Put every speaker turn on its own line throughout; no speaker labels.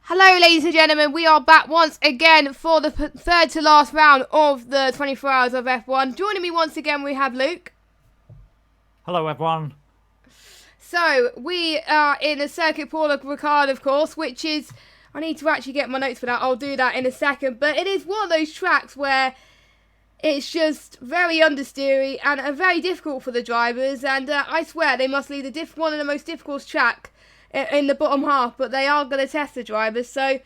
Hello, ladies and gentlemen. We are back once again for the third to last round of the 24 Hours of F1. Joining me once again, we have Luke.
Hello, everyone.
So, we are in a circuit Paul Ricard, of course, which is... I need to actually get my notes for that. I'll do that in a second. But it is one of those tracks where it's just very understeery and very difficult for the drivers. And I swear they must lead one of the most difficult track in the bottom half, but they are going to test the drivers, so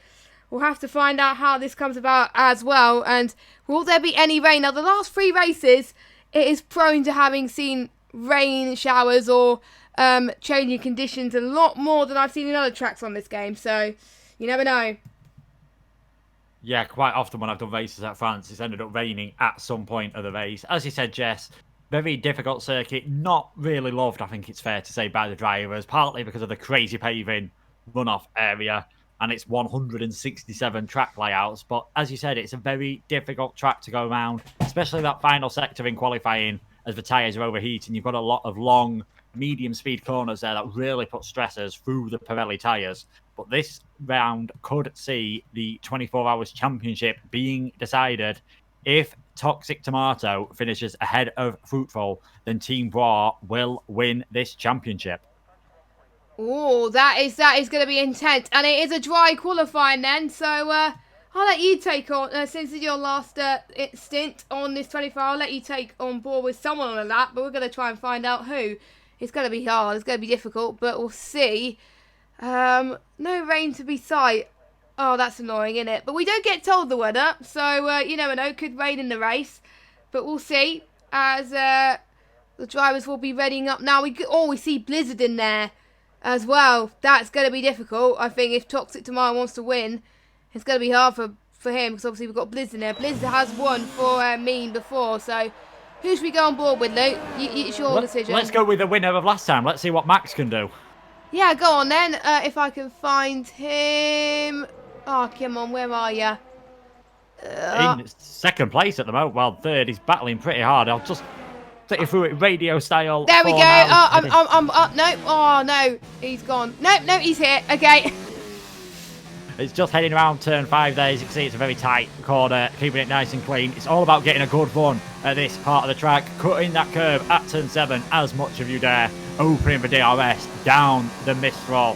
we'll have to find out how this comes about as well. And will there be any rain? Now, the last 3 races, it is prone to having seen rain showers or changing conditions a lot more than I've seen in other tracks on this game, so you never know.
Yeah, quite often when I've done races at France, it's ended up raining at some point of the race. As you said, Jess, very difficult circuit, not really loved, I think it's fair to say, by the drivers, partly because of the crazy paving runoff area and its 167 track layouts. But as you said, it's a very difficult track to go around, especially that final sector in qualifying as the tyres are overheating. You've got a lot of long, medium speed corners there that really put stressors through the Pirelli tyres. But this round could see the 24 Hours Championship being decided. If Toxic Tomato finishes ahead of Fruitful, then Team Bois will win this championship.
Oh, that is going to be intense, and it is a dry qualifying then. So I'll let you take on since it's your last stint on this 24. I'll let you take on board with someone on a lap, but we're going to try and find out who. It's going to be hard. It's going to be difficult, but we'll see. No rain to be sight. Oh, that's annoying, isn't it? But we don't get told the weather, so you never know. It could rain in the race, but we'll see as the drivers will be readying up now. We see Blizzard in there as well. That's going to be difficult. I think if Toxic Tomato wants to win, it's going to be hard for him because obviously we've got Blizzard in there. Blizzard has won for Mean before, so who should we go on board with, Luke? It's your decision.
Let's go with the winner of last time. Let's see what Max can do.
Yeah, go on then. If I can find him. Oh, come on, where are you?
In second place at the moment, well, third. He's battling pretty hard. I'll just take you through it radio style.
There we go. Oh, I'm up. No. Oh, no. He's gone. No, he's here. Okay.
It's just heading around turn 5 there. As you can see, it's a very tight corner, keeping it nice and clean. It's all about getting a good run at this part of the track, cutting that curve at turn 7 as much as you dare, opening the DRS down the Mistral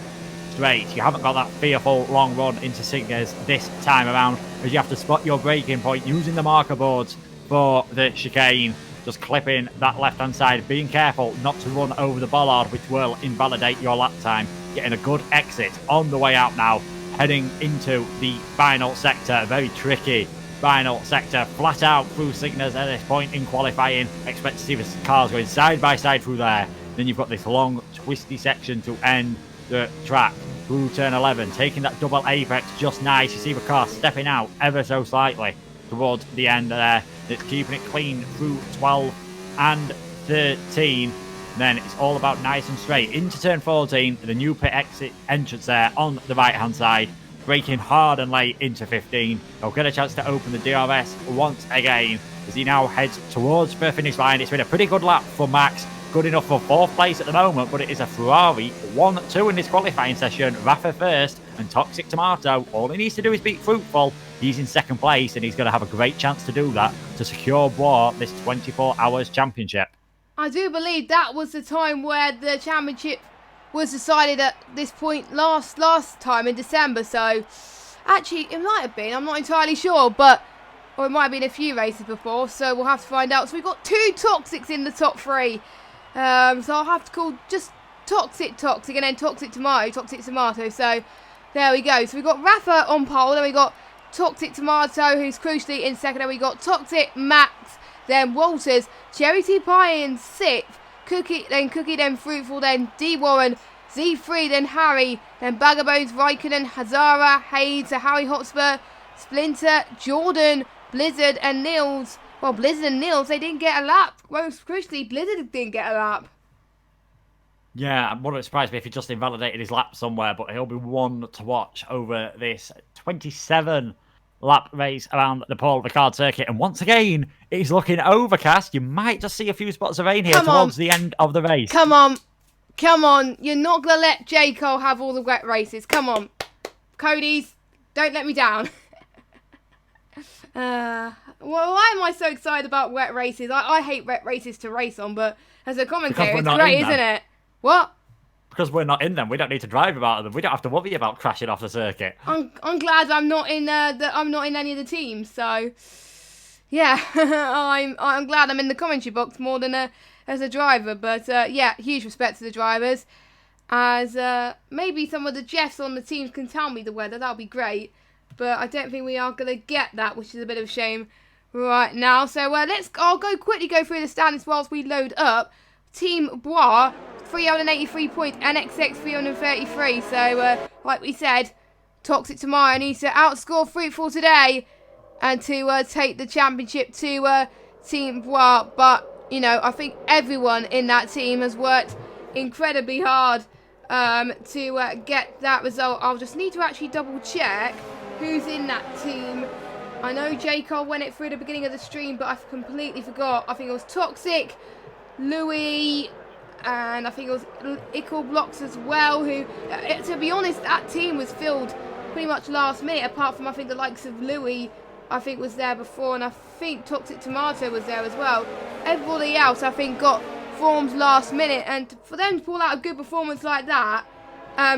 straight. You haven't got that fearful long run into Singers this time around, as you have to spot your braking point using the marker boards for the chicane. Just clipping that left-hand side, being careful not to run over the bollard, which will invalidate your lap time. Getting a good exit on the way out now, heading into the final sector. Very tricky final sector, flat out through Cygnus at this point in qualifying. Expect to see the cars going side by side through there. Then you've got this long twisty section to end the track through turn 11, taking that double apex just nice. You see the car stepping out ever so slightly towards the end there. It's keeping it clean through 12 and 13. Then it's all about nice and straight into turn 14, the new pit exit entrance there on the right hand side, braking hard and late into 15. He'll get a chance to open the DRS once again as he now heads towards the finish line. It's been a pretty good lap for Max, good enough for 4th place at the moment, but it is a Ferrari 1-2 in this qualifying session. Rafa first and Toxic Tomato, all he needs to do is beat Fruitful. He's in 2nd place and he's going to have a great chance to do that to secure Bois this 24 Hours Championship.
I do believe that was the time where the championship was decided at this point last time in December. So, actually, it might have been. I'm not entirely sure, or it might have been a few races before. So we'll have to find out. So we've got 2 Toxics in the top 3. So I'll have to call just Toxic, and then Toxic Tomato. So there we go. So we've got Rafa on pole. Then we got Toxic Tomato, who's crucially in 2nd. Then we got Toxic Max. Then Walters, Charity Pie in 6th, Cookie, then Fruitful, then D Warren, Z3, then Harry, then Bagabones, Raikkonen, Hazara, Hayes, Harry Hotspur, Splinter, Jordan, Blizzard, and Nils. Well, Blizzard and Nils, they didn't get a lap. Most crucially, Blizzard didn't get a lap.
Yeah, I wouldn't surprise me if he just invalidated his lap somewhere, but he'll be one to watch over this 27 lap race around the Paul Ricard circuit. And once again, it is looking overcast. You might just see a few spots of rain here towards the end of the race.
Come on. You're not going to let J. Cole have all the wet races. Come on. Cody's, don't let me down. Well, why am I so excited about wet races? I hate wet races to race on, but as a commentator, it's great, isn't it? What?
Because we're not in them, we don't need to drive about them. We don't have to worry about crashing off the circuit.
I'm glad I'm not in I'm not in any of the teams. So yeah, I'm glad I'm in the commentary box more than as a driver. But yeah, huge respect to the drivers. As maybe some of the Jeffs on the teams can tell me the weather, that'll be great. But I don't think we are going to get that, which is a bit of a shame right now. So I'll quickly go through the standings whilst we load up. Team Bois, 383 points, NXX 333. So like we said, Toxic tomorrow needs to outscore Fruitful today and to take the championship to Team Bois. But, you know, I think everyone in that team has worked incredibly hard to get that result. I'll just need to actually double check who's in that team. I know Jacob went it through the beginning of the stream, but I completely forgot. I think it was Toxic, Louis, and I think it was Ickle Blocks as well, who, to be honest, that team was filled pretty much last minute, apart from, I think, the likes of Louis, I think, was there before, and I think Toxic Tomato was there as well. Everybody else, I think, got forms last minute, and for them to pull out a good performance like that,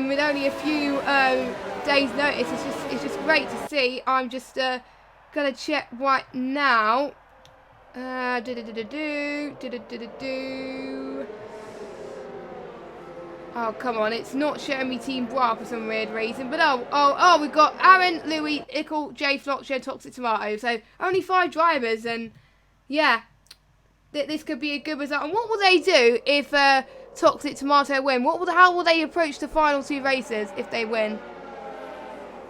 with only a few days' notice, it's just great to see. I'm just gonna check right now. Oh, come on, it's not showing me Team Bra for some weird reason. But oh, we've got Aaron, Louis, Ickle, Jay, Flockshed, Toxic Tomato. So only 5 drivers, and yeah, this could be a good result. And what will they do if Toxic Tomato win? How will they approach the final 2 races if they win?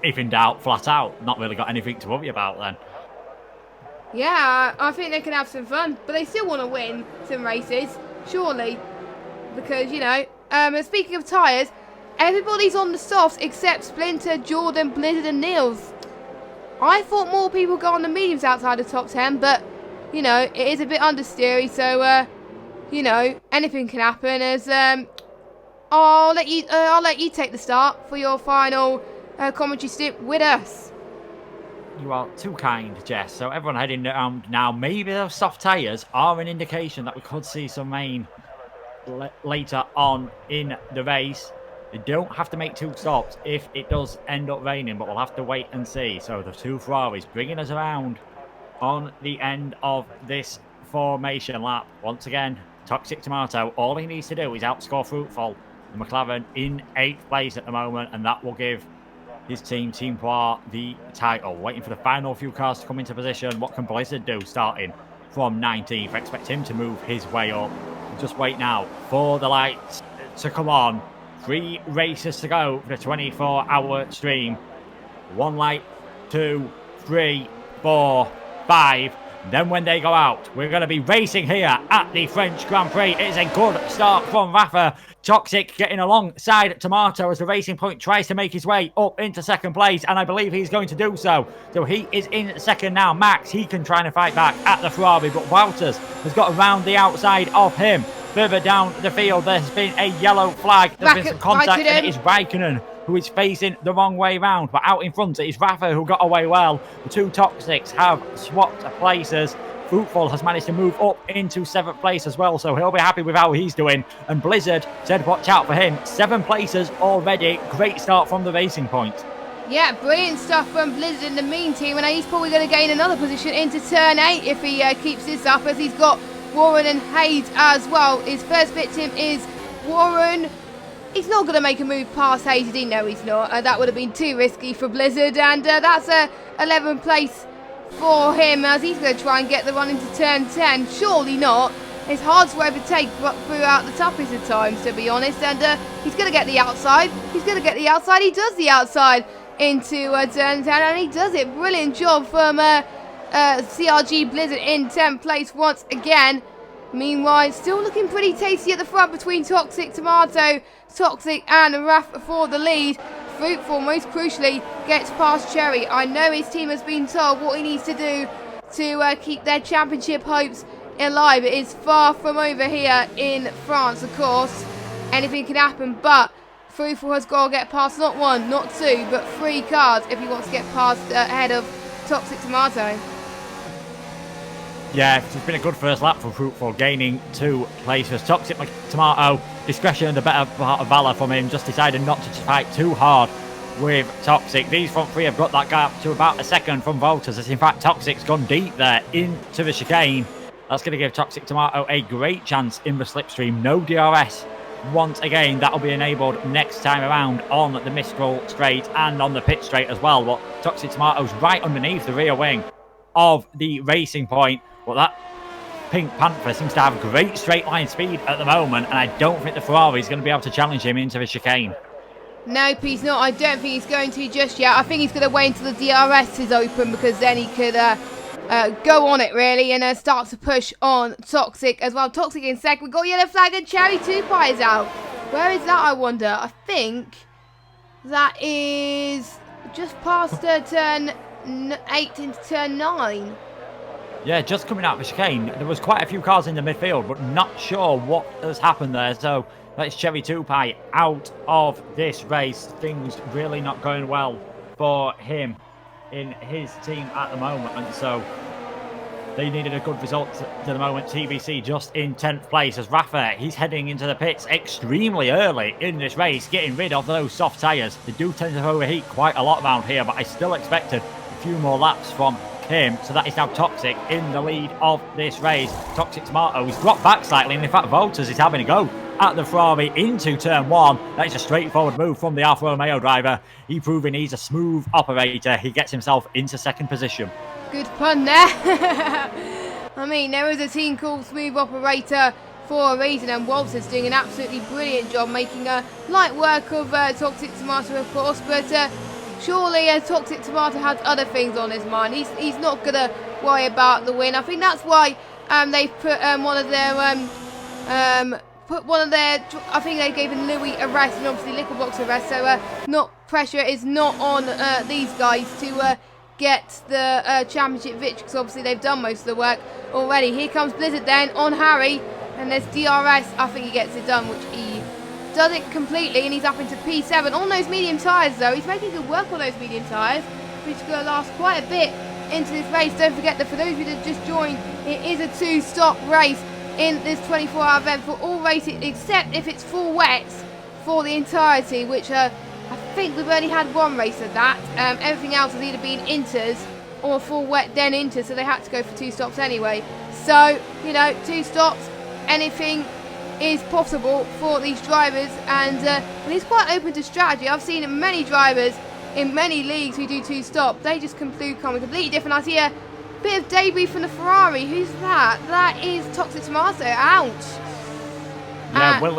If in doubt, flat out. Not really got anything to worry about then.
Yeah, I think they can have some fun, but they still want to win some races, surely. Because, you know, speaking of tyres, everybody's on the softs except Splinter, Jordan, Blizzard and Niels. I thought more people go on the mediums outside the top 10, but, you know, it is a bit understeery, so, you know, anything can happen. As I'll let you take the start for your final commentary stint with us.
You are too kind, Jess. So everyone heading around now. Maybe those soft tyres are an indication that we could see some rain later on in the race. They don't have to make 2 stops if it does end up raining, but we'll have to wait and see. So the 2 Ferraris bringing us around on the end of this formation lap. Once again, Toxic Tomato, all he needs to do is outscore Fruitful. The McLaren in 8th place at the moment, and that will give his team, Team Bois, the title. Waiting for the final few cars to come into position. What can Blizzard do starting from 19th? Expect him to move his way up. Just wait now for the lights to come on. 3 races to go for the 24-hour stream. 1 light, 2, 3, 4, 5. Then when they go out, we're going to be racing here at the French Grand Prix. It is a good start from Rafa. Toxic getting alongside Tomato as the Racing Point tries to make his way up into 2nd place, and I believe he's going to do so. So he is in 2nd now. Max, he can try and fight back at the Ferrari, but Wouters has got around the outside of him. Further down the field, there's been a yellow flag. There's been some contact, and it is Raikkonen who is facing the wrong way round. But out in front, it is Rafa who got away well. The 2 Toxics have swapped places. Fruitful has managed to move up into 7th place as well, so he'll be happy with how he's doing. And Blizzard said watch out for him. 7 places already. Great start from the Racing Point.
Yeah, brilliant stuff from Blizzard in the mean team, and he's probably going to gain another position into turn 8 if he keeps this up, as he's got Warren and Hayes as well. His first victim is Warren. He's not going to make a move past Hayes. He know he's not. That would have been too risky for Blizzard, and that's a 11th place for him, as he's going to try and get the run into turn 10. Surely not. It's hard to overtake throughout the toughest of times, to be honest, and he's going to get the outside. He does the outside into turn 10, and he does it. Brilliant job from CRG Blizzard in 10th place once again. Meanwhile, still looking pretty tasty at the front between Toxic Tomato, Toxic and Raf for the lead. Fruitful, most crucially, gets past Cherry. I know his team has been told what he needs to do to keep their championship hopes alive. It is far from over here in France, of course. Anything can happen, but Fruitful has got to get past not 1, not 2, but 3 cars if he wants to get past ahead of Toxic Tomato.
Yeah, it's been a good first lap for Fruitful, gaining 2 places. Toxic Tomato, discretion and the better part of valour from him, just decided not to fight too hard with Toxic. These front 3 have got that gap to about a second from Volters, as in fact Toxic's gone deep there into the chicane. That's going to give Toxic Tomato a great chance in the slipstream. No DRS. Once again, that'll be enabled next time around on the Mistral straight and on the pit straight as well. But Toxic Tomato's right underneath the rear wing of the racing point. But that Pink Panther seems to have great straight line speed at the moment, and I don't think the Ferrari is going to be able to challenge him into the chicane.
Nope, he's not. I don't think he's going to just yet. I think he's going to wait until the DRS is open, because then he could go on it really and start to push on Toxic as well. Toxic in second. We've got yellow flag and Cherry 2 pies out. Where is that, I wonder? I think that is just past turn 8 into turn 9.
Yeah, just coming out of the chicane. There was quite a few cars in the midfield, but not sure what has happened there. So that's Cherry 2 Pie out of this race. Things really not going well for him in his team at the moment. And so they needed a good result to the moment. TBC just in 10th place as Rafa, he's heading into the pits extremely early in this race, getting rid of those soft tyres. They do tend to overheat quite a lot around here, but I still expected a few more laps from him. So that is now Toxic in the lead of this race. Toxic Tomato, he's dropped back slightly, and in fact Volters is having a go at the Ferrari into turn 1. That is a straightforward move from the Alfa Romeo driver. He proving he's a smooth operator. He gets himself into second position. Good
pun there. I mean, there is a team called Smooth Operator for a reason, and Walter's doing an absolutely brilliant job making light work of Toxic Tomato, of course, but surely Toxic Tomato has other things on his mind. He's not going to worry about the win. I think that's why they've put I think they gave Louis a rest and obviously Littlebox a rest, so pressure is not on these guys to get the championship victory, because obviously they've done most of the work already. Here comes Blizzard then on Harry, and there's DRS. I think he gets it done, which he does it completely, and he's up into P7 on those medium tyres though. He's making good work on those medium tyres, which is going to last quite a bit into this race. Don't forget that for those of you that just joined, it is a 2-stop race in this 24-hour event for all races, except if it's full wets for the entirety, which I think we've only had 1 race of that. Everything else has either been inters or full wet then inters, so they had to go for 2 stops anyway. So, 2 stops, anything is possible for these drivers, and he's quite open to strategy. I've seen many drivers in many leagues who do 2 stops. They just come completely different. I see a bit of debris from the Ferrari. Who's that? That is Toxic Tomato. Ouch.
Yeah, will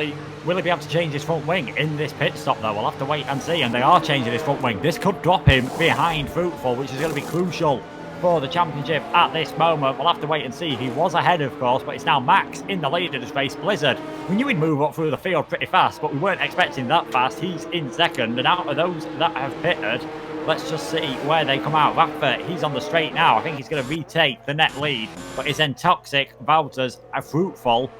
he be able to change his front wing in this pit stop though? We'll have to wait and see, and they are changing his front wing. This could drop him behind Fruitful, which is going to be crucial for the championship at this moment. We'll have to wait and see. He was ahead, of course, but it's now Max in the lead of this race. Blizzard, we knew he'd move up through the field pretty fast, but we weren't expecting that fast. He's in second, and out of those that have pitted, let's just see where they come out. Rafa, he's on the straight now. I think he's going to retake the net lead, but it's then Toxic, Valters, Fruitful,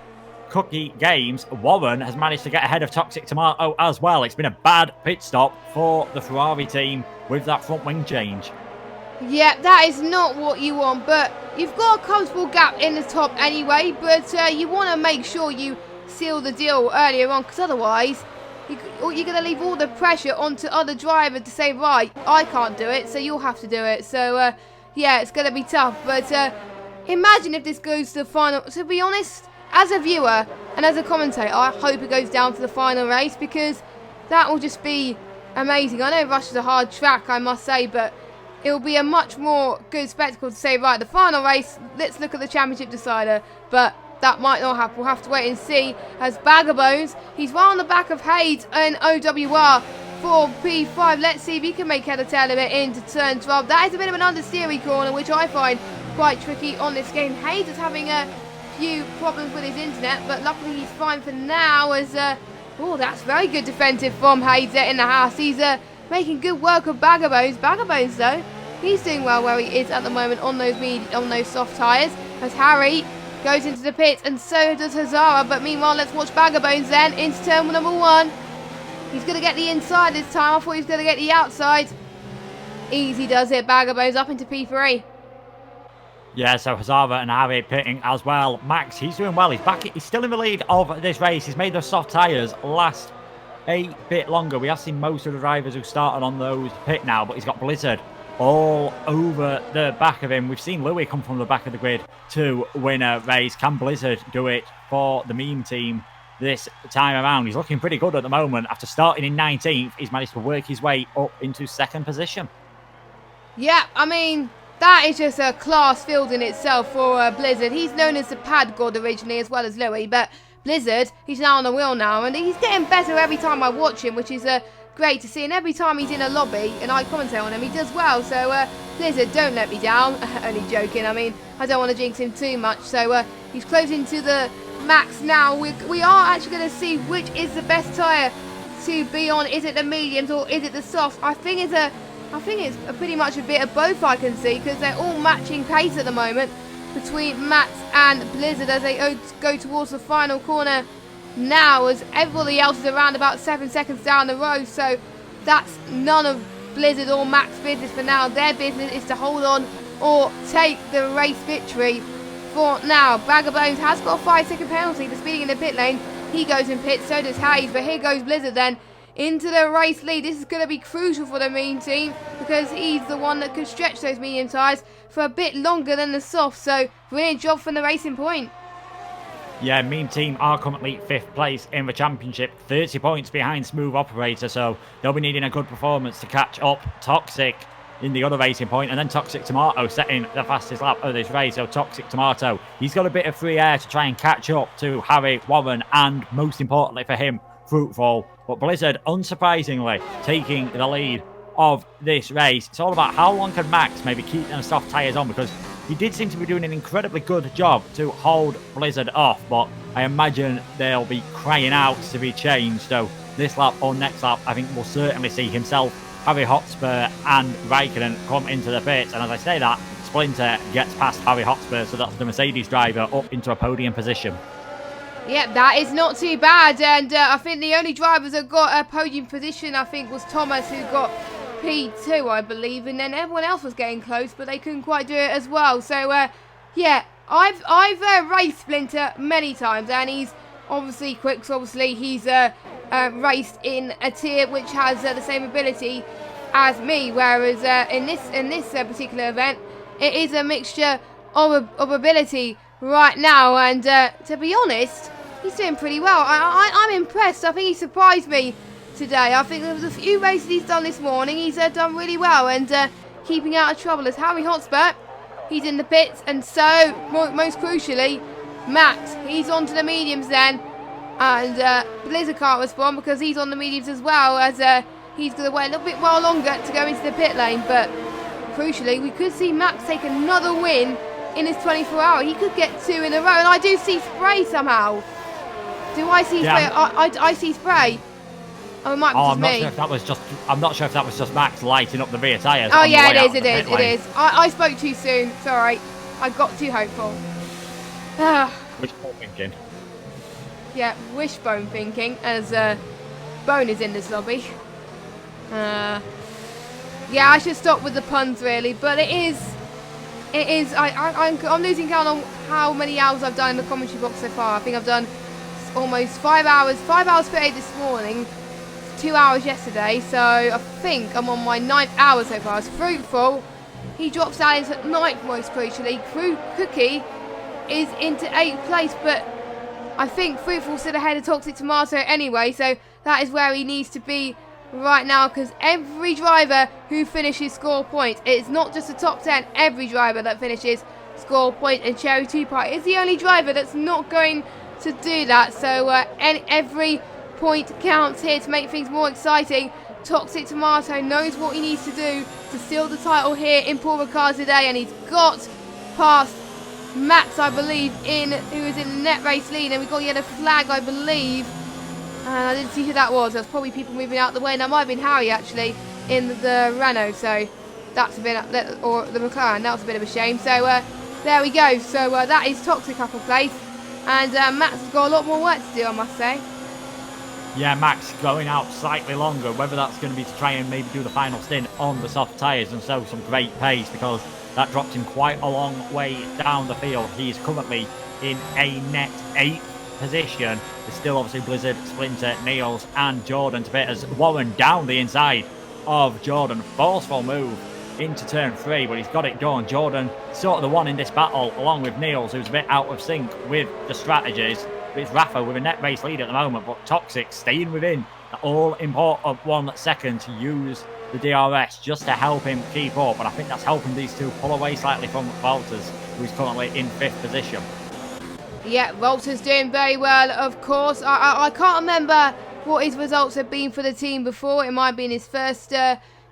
Cookie Games. Warren has managed to get ahead of Toxic Tomato as well. It's been a bad pit stop for the Ferrari team with that front wing change.
Yeah, that is not what you want, but you've got a comfortable gap in the top anyway, but you want to make sure you seal the deal earlier on, because otherwise you're going to leave all the pressure onto other drivers to say, right, I can't do it, so you'll have to do it. So, yeah, it's going to be tough, but imagine if this goes to the final. To be honest, as a viewer and as a commentator, I hope it goes down to the final race, because that will just be amazing. I know Rush is a hard track, I must say, but it'll be a much more good spectacle to say, right, the final race, let's look at the championship decider. But that might not happen. We'll have to wait and see. As Bag of Bones, he's right on the back of Hayes and OWR for P5. Let's see if he can make head or tail of it into turn 12. That is a bit of an understeery corner, which I find quite tricky on this game. Hayes is having a few problems with his internet, but luckily he's fine for now. As oh, that's very good defensive from Hayes in the house. He's making good work of Bag of Bones. Bag of Bones, though, he's doing well where he is at the moment on those soft tyres. As Harry goes into the pits, and so does Hazara. But meanwhile, let's watch Bag of Bones then into turn number 1. He's going to get the inside this time. I thought he was going to get the outside. Easy does it. Bag of bones up into P3.
Yeah, so Hazara and Harry pitting as well. Max, he's doing well. He's back. He's still in the lead of this race. He's made those soft tyres last a bit longer. We have seen most of the drivers who started on those pit now, but he's got Blizzard all over the back of him. We've seen Louis come from the back of the grid to win a race. Can Blizzard do it for the meme team this time around? He's looking pretty good at the moment. After starting in 19th, he's managed to work his way up into second position.
Yeah, I mean, that is just a class field in itself for Blizzard. He's known as the pad god originally as well as Louis, but Blizzard, he's now on the wheel now, and he's getting better every time I watch him, which is great to see. And every time he's in a lobby and I commentate on him, he does well. So Blizzard, don't let me down. Only joking. I mean, I don't want to jinx him too much. So he's closing to the max now. We are actually going to see which is the best tyre to be on. Is it the mediums or is it the softs? I think it's pretty much a bit of both, I can see, because they're all matching pace at the moment between Max and Blizzard as they go towards the final corner now, as everybody else is around about 7 seconds down the road. So that's none of Blizzard or Max business for now. Their business is to hold on or take the race victory for now. Bag of Bones has got a 5-second penalty for speeding in the pit lane. He goes in pit, so does Hayes, but here goes Blizzard then into the race lead. This is going to be crucial for the meme team because he's the one that could stretch those medium tyres for a bit longer than the soft. So brilliant job from the Racing Point.
Yeah, meme team are currently 5th place in the championship, 30 points behind Smooth Operator, so they'll be needing a good performance to catch up. Toxic in the other Racing Point, and then Toxic Tomato setting the fastest lap of this race. So Toxic Tomato, he's got a bit of free air to try and catch up to Harry, Warren, and most importantly for him, Fruitful. But Blizzard, unsurprisingly, taking the lead of this race. It's all about how long can Max maybe keep them soft tyres on, because he did seem to be doing an incredibly good job to hold Blizzard off, but I imagine they'll be crying out to be changed. So this lap or next lap, I think we'll certainly see himself, Harry Hotspur and Raikkonen come into the pits. And as I say that, Splinter gets past Harry Hotspur, so that's the Mercedes driver up into a podium position.
Yep, that is not too bad. And I think the only drivers that got a podium position, I think, was Thomas, who got P2, I believe, and then everyone else was getting close, but they couldn't quite do it as well. So yeah, I've raced Splinter many times, and he's obviously quick. So obviously he's raced in a tier which has the same ability as me, whereas in this particular event, it is a mixture of ability right now. And to be honest, he's doing pretty well. I'm impressed. I think he surprised me today. I think there was a few races he's done this morning. He's done really well and keeping out of trouble. As Harry Hotspur, he's in the pits, and so most crucially, Max, he's onto the mediums then, and Blizzard can't respond because he's on the mediums as well, as he's going to wait a little bit while longer to go into the pit lane. But crucially, we could see Max take another win in his 24-hour. He could get 2 in a row, and I do see spray somehow. Do I see spray? I see spray. Oh, it might be just me. I'm not sure if that was just Max lighting up the rear tyres. Oh yeah, it is. I spoke too soon. Sorry, I got too hopeful.
Wishbone thinking.
Yeah, wishbone thinking, as Bone is in this lobby. Yeah, I should stop with the puns really, but it is. I'm losing count on how many hours I've done in the commentary box so far. I think I've done almost 5 hours. 5 hours 38 this morning. 2 hours yesterday, so I think I'm on my 9th hour so far. It's Fruitful. He drops down into 9th most crucially. Cookie is into 8th place, but I think Fruitful's still ahead of Toxic Tomato anyway, so that is where he needs to be right now, because every driver who finishes score points, it's not just the top 10, every driver that finishes score point, and Cherry 2 Pie is the only driver that's not going to do that. So every point counts here to make things more exciting. Toxic Tomato knows what he needs to do to steal the title here in Paul Ricard today, and he's got past Max, I believe, who is in the net race lead, and we got yellow flag, I believe, and I didn't see who that was. There's probably people moving out the way, and that might have been Harry actually in the Renault, so that's a bit, or the McLaren, that was a bit of a shame. So there we go. So that is Toxic up in place, and Max has got a lot more work to do, I must say.
Yeah, Max going out slightly longer, whether that's going to be to try and maybe do the final stint on the soft tyres and show some great pace, because that dropped him quite a long way down the field. He's currently in a net 8th position. There's still obviously Blizzard, Splinter, Niels and Jordan to bit as Warren down the inside of Jordan. Forceful move into turn 3, but he's got it done. Jordan sort of the one in this battle, along with Niels, who's a bit out of sync with the strategies. It's Rafa with a net race lead at the moment, but Toxic staying within the all-important 1 second to use the DRS just to help him keep up. And I think that's helping these two pull away slightly from Walters, who's currently in 5th position.
Yeah, Walters doing very well, of course. I can't remember what his results have been for the team before. It might have been his first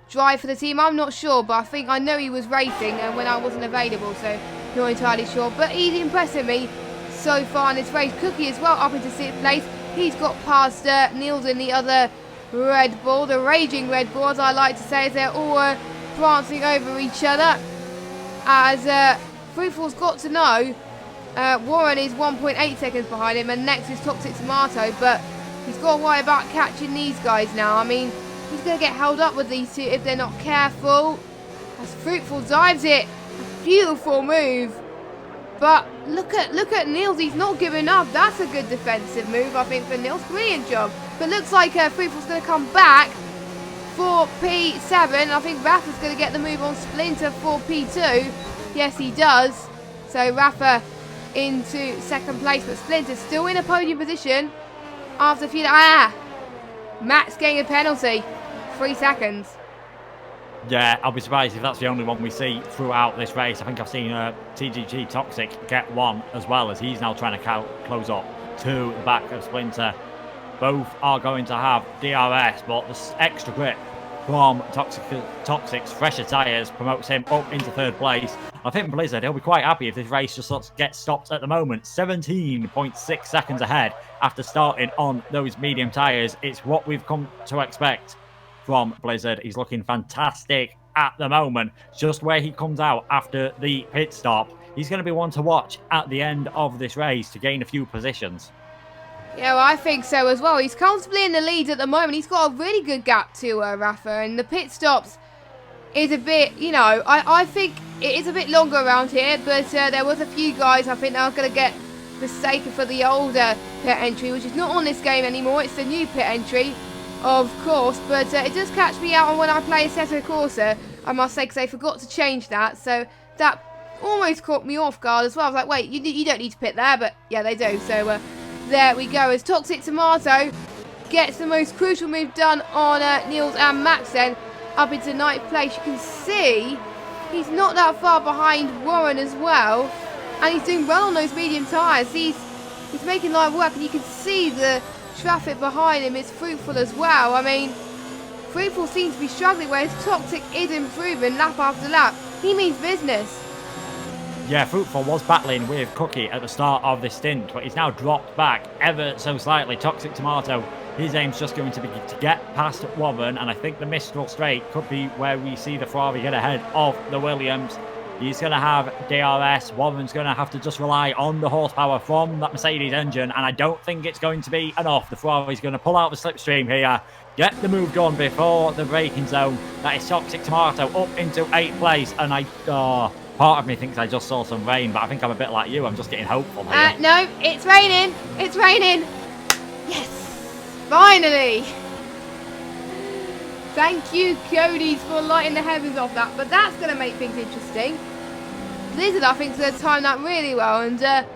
drive for the team. I'm not sure, but I know he was racing when I wasn't available, so not entirely sure. But he's impressing me so far in this race. Cookie as well up into 6th place. He's got past Niels in the other Red Bull, the raging Red Bull, as I like to say, as they're all prancing over each other. As Fruitful's got to know, Warren is 1.8 seconds behind him, and next is Toxic Tomato, but he's got to worry about catching these guys now. I mean, he's going to get held up with these two if they're not careful. As Fruitful dives it, a beautiful move. But look at Niels, he's not giving up. That's a good defensive move, I think, for Niels. Brilliant job. But looks like Fruitful's going to come back for P7. I think Rafa's going to get the move on Splinter for P2. Yes, he does. So Rafa into 2nd place, but Splinter's still in a podium position after a few... Max getting a penalty. 3 seconds.
Yeah, I'll be surprised if that's the only one we see throughout this race. I think I've seen TGG Toxic get one as well, as he's now trying to close up to the back of Splinter. Both are going to have DRS, but the extra grip from Toxic's fresher tyres promotes him up into 3rd place. I think Blizzard, he'll be quite happy if this race just gets stopped at the moment. 17.6 seconds ahead after starting on those medium tyres. It's what we've come to expect from Blizzard. He's looking fantastic at the moment. Just where he comes out after the pit stop, he's going to be one to watch at the end of this race to gain a few positions.
Yeah, well, I think so as well. He's comfortably in the lead at the moment. He's got a really good gap to Rafa, and the pit stops is a bit, you know, I think it is a bit longer around here, but there was a few guys I think that are going to get mistaken for the older pit entry, which is not on this game anymore. It's the new pit entry, of course, but it does catch me out on when I play Assetto Corsa, I must say, because they forgot to change that, so that almost caught me off guard as well. I was like, wait, you don't need to pit there, but yeah, they do, so there we go, as Toxic Tomato gets the most crucial move done on Niels and Max then, up into 9th place. You can see he's not that far behind Warren as well, and he's doing well on those medium tyres. He's making live work, and you can see the traffic behind him is Fruitful as well. I mean, Fruitful seems to be struggling, whereas Toxic is improving lap after lap. He means business.
Yeah, Fruitful was battling with Cookie at the start of this stint, but he's now dropped back ever so slightly. Toxic Tomato, his aim's just going to be to get past Warren, and I think the Mistral Straight could be where we see the Ferrari get ahead of the Williams. He's going to have DRS. Warren's going to have to just rely on the horsepower from that Mercedes engine, and I don't think it's going to be enough. The Ferrari's going to pull out the slipstream here, get the move done before the braking zone. That is Toxic Tomato up into 8th place, and part of me thinks I just saw some rain, but I think I'm a bit like you. I'm just getting hopeful here.
No, it's raining. It's raining. Yes, finally. Thank you, Cody's, for lighting the heavens off that. But that's going to make things interesting. Blizzard, I think, is going to time that really well. And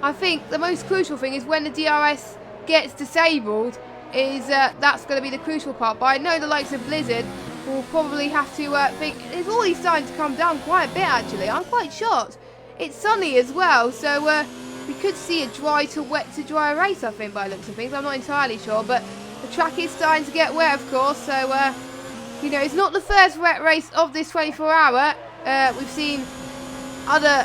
I think the most crucial thing is when the DRS gets disabled, is that's going to be the crucial part. But I know the likes of Blizzard will probably have to think. It's already starting to come down quite a bit, actually. I'm quite shocked. It's sunny as well, so we could see a dry to wet to dry race, I think, by the looks of things. I'm not entirely sure, but the track is starting to get wet, of course, so you know, it's not the first wet race of this 24-hour. We've seen other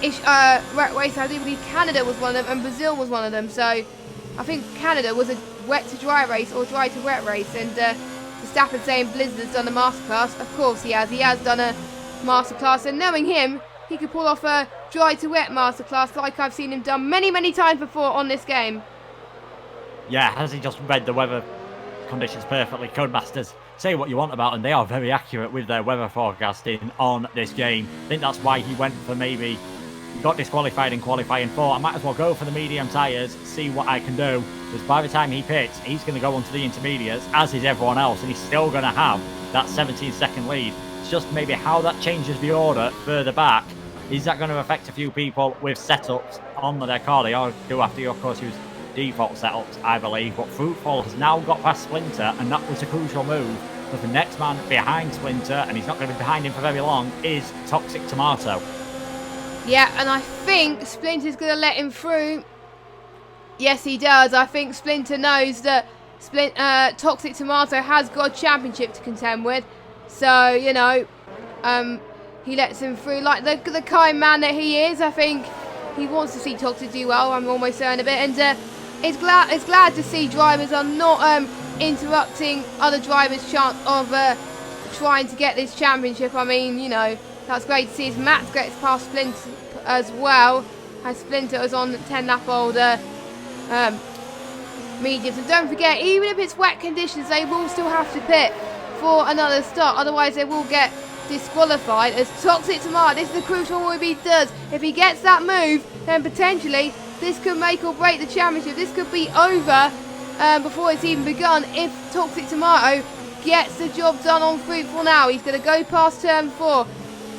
wet races. I do believe Canada was one of them, and Brazil was one of them. So I think Canada was a wet to dry race or dry to wet race. And Verstappen saying Blizzard has done a masterclass. Of course he has. He has done a masterclass, and knowing him, he could pull off a dry to wet masterclass like I've seen him done many, many times before on this game.
Yeah, has he just read the weather conditions perfectly? Codemasters, say what you want about them, they are very accurate with their weather forecasting on this game. I think that's why he went for maybe got disqualified in qualifying 4. I might as well go for the medium tyres, see what I can do, because by the time he pits, he's going to go onto the intermediates, as is everyone else, and he's still going to have that 17-second lead. It's just maybe how that changes the order further back. Is that going to affect a few people with setups on their car? They all do have to, of course, use default setups, I believe, but Fruitful has now got past Splinter, and that was a crucial move, because the next man behind Splinter, and he's not going to be behind him for very long, is Toxic Tomato.
Yeah, and I think Splinter's going to let him through. Yes, he does. I think Splinter knows that Toxic Tomato has got a championship to contend with. So, you know, he lets him through. Like the kind man that he is, I think he wants to see Toxic do well. I'm almost certain of it. And it's glad to see drivers are not interrupting other drivers' chance of trying to get this championship. I mean, you know, that's great to see as Matt gets past Splinter as well, as Splinter is on 10-lap older mediums. And don't forget, even if it's wet conditions, they will still have to pit for another start, otherwise they will get disqualified. As Toxic Tomato, this is the crucial move he does. If he gets that move, then potentially this could make or break the championship. This could be over before it's even begun if Toxic Tomato gets the job done on Fruitful now. He's going to go past turn 4.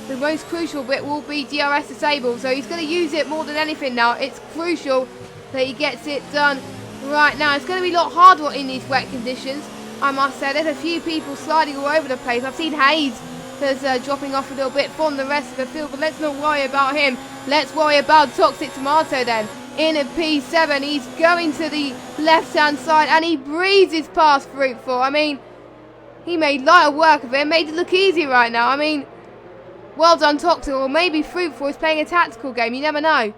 The most crucial bit will be DRS disabled, so he's going to use it more than anything now. It's crucial that he gets it done right now. It's going to be a lot harder in these wet conditions, I must say. There's a few people sliding all over the place. I've seen Hayes that's dropping off a little bit from the rest of the field, but let's not worry about him. Let's worry about Toxic Tomato then. In a P7, he's going to the left-hand side, and he breezes past Fruitful. I mean, he made light work of it, made it look easy right now. I mean, well done, Toxic, or maybe Fruitful is playing a tactical game. You never know.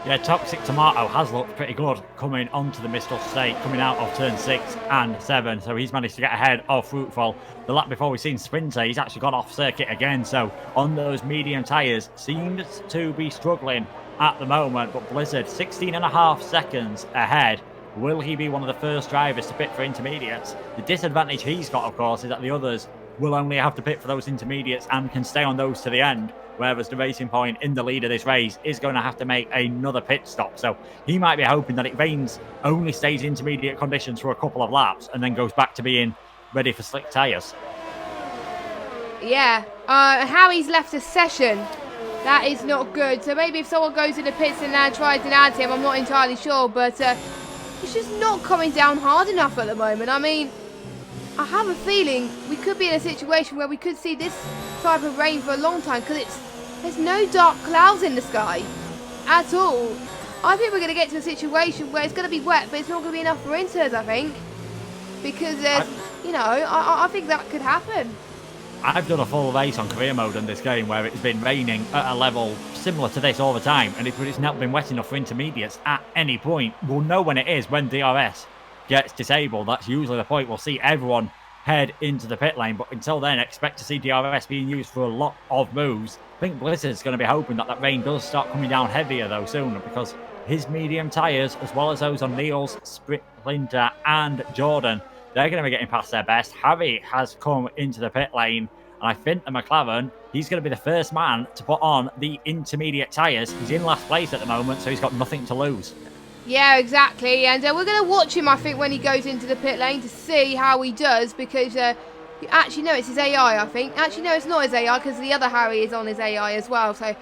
Yeah, Toxic Tomato has looked pretty good coming onto the Mistle State, coming out of turn 6 and 7. So he's managed to get ahead of Fruitful. The lap before we've seen Sprinter, he's actually gone off circuit again. So on those medium tyres, seems to be struggling at the moment. But Blizzard, 16.5 seconds ahead. Will he be one of the first drivers to pit for intermediates? The disadvantage he's got, of course, is that the others will only have to pit for those intermediates and can stay on those to the end, whereas the Racing Point in the lead of this race is going to have to make another pit stop. So he might be hoping that it rains, only stays intermediate conditions for a couple of laps, and then goes back to being ready for slick tyres.
Yeah, how he's left a session, that is not good. So maybe if someone goes in the pits and now tries to add him, I'm not entirely sure, but it's just not coming down hard enough at the moment. I mean, I have a feeling we could be in a situation where we could see this type of rain for a long time, because there's no dark clouds in the sky at all. I think we're going to get to a situation where it's going to be wet, but it's not going to be enough for inters, I think. Because there's, you know, I think that could happen.
I've done a full race on career mode in this game where it's been raining at a level similar to this all the time, and if it's not been wet enough for intermediates at any point, we'll know when it is, when DRS gets disabled. That's usually the point. We'll see everyone head into the pit lane, but until then, expect to see DRS being used for a lot of moves. I think Blizzard's going to be hoping that rain does start coming down heavier though sooner, because his medium tyres, as well as those on Neil's, Splinter and Jordan, they're going to be getting past their best. Harry has come into the pit lane, and I think the McLaren, he's going to be the first man to put on the intermediate tyres. He's in last place at the moment, so he's got nothing to lose.
Yeah, exactly, and we're going to watch him, I think, when he goes into the pit lane to see how he does, because you actually know it's his AI, I think. Actually, no, it's not his AI, because the other Harry is on his AI as well, so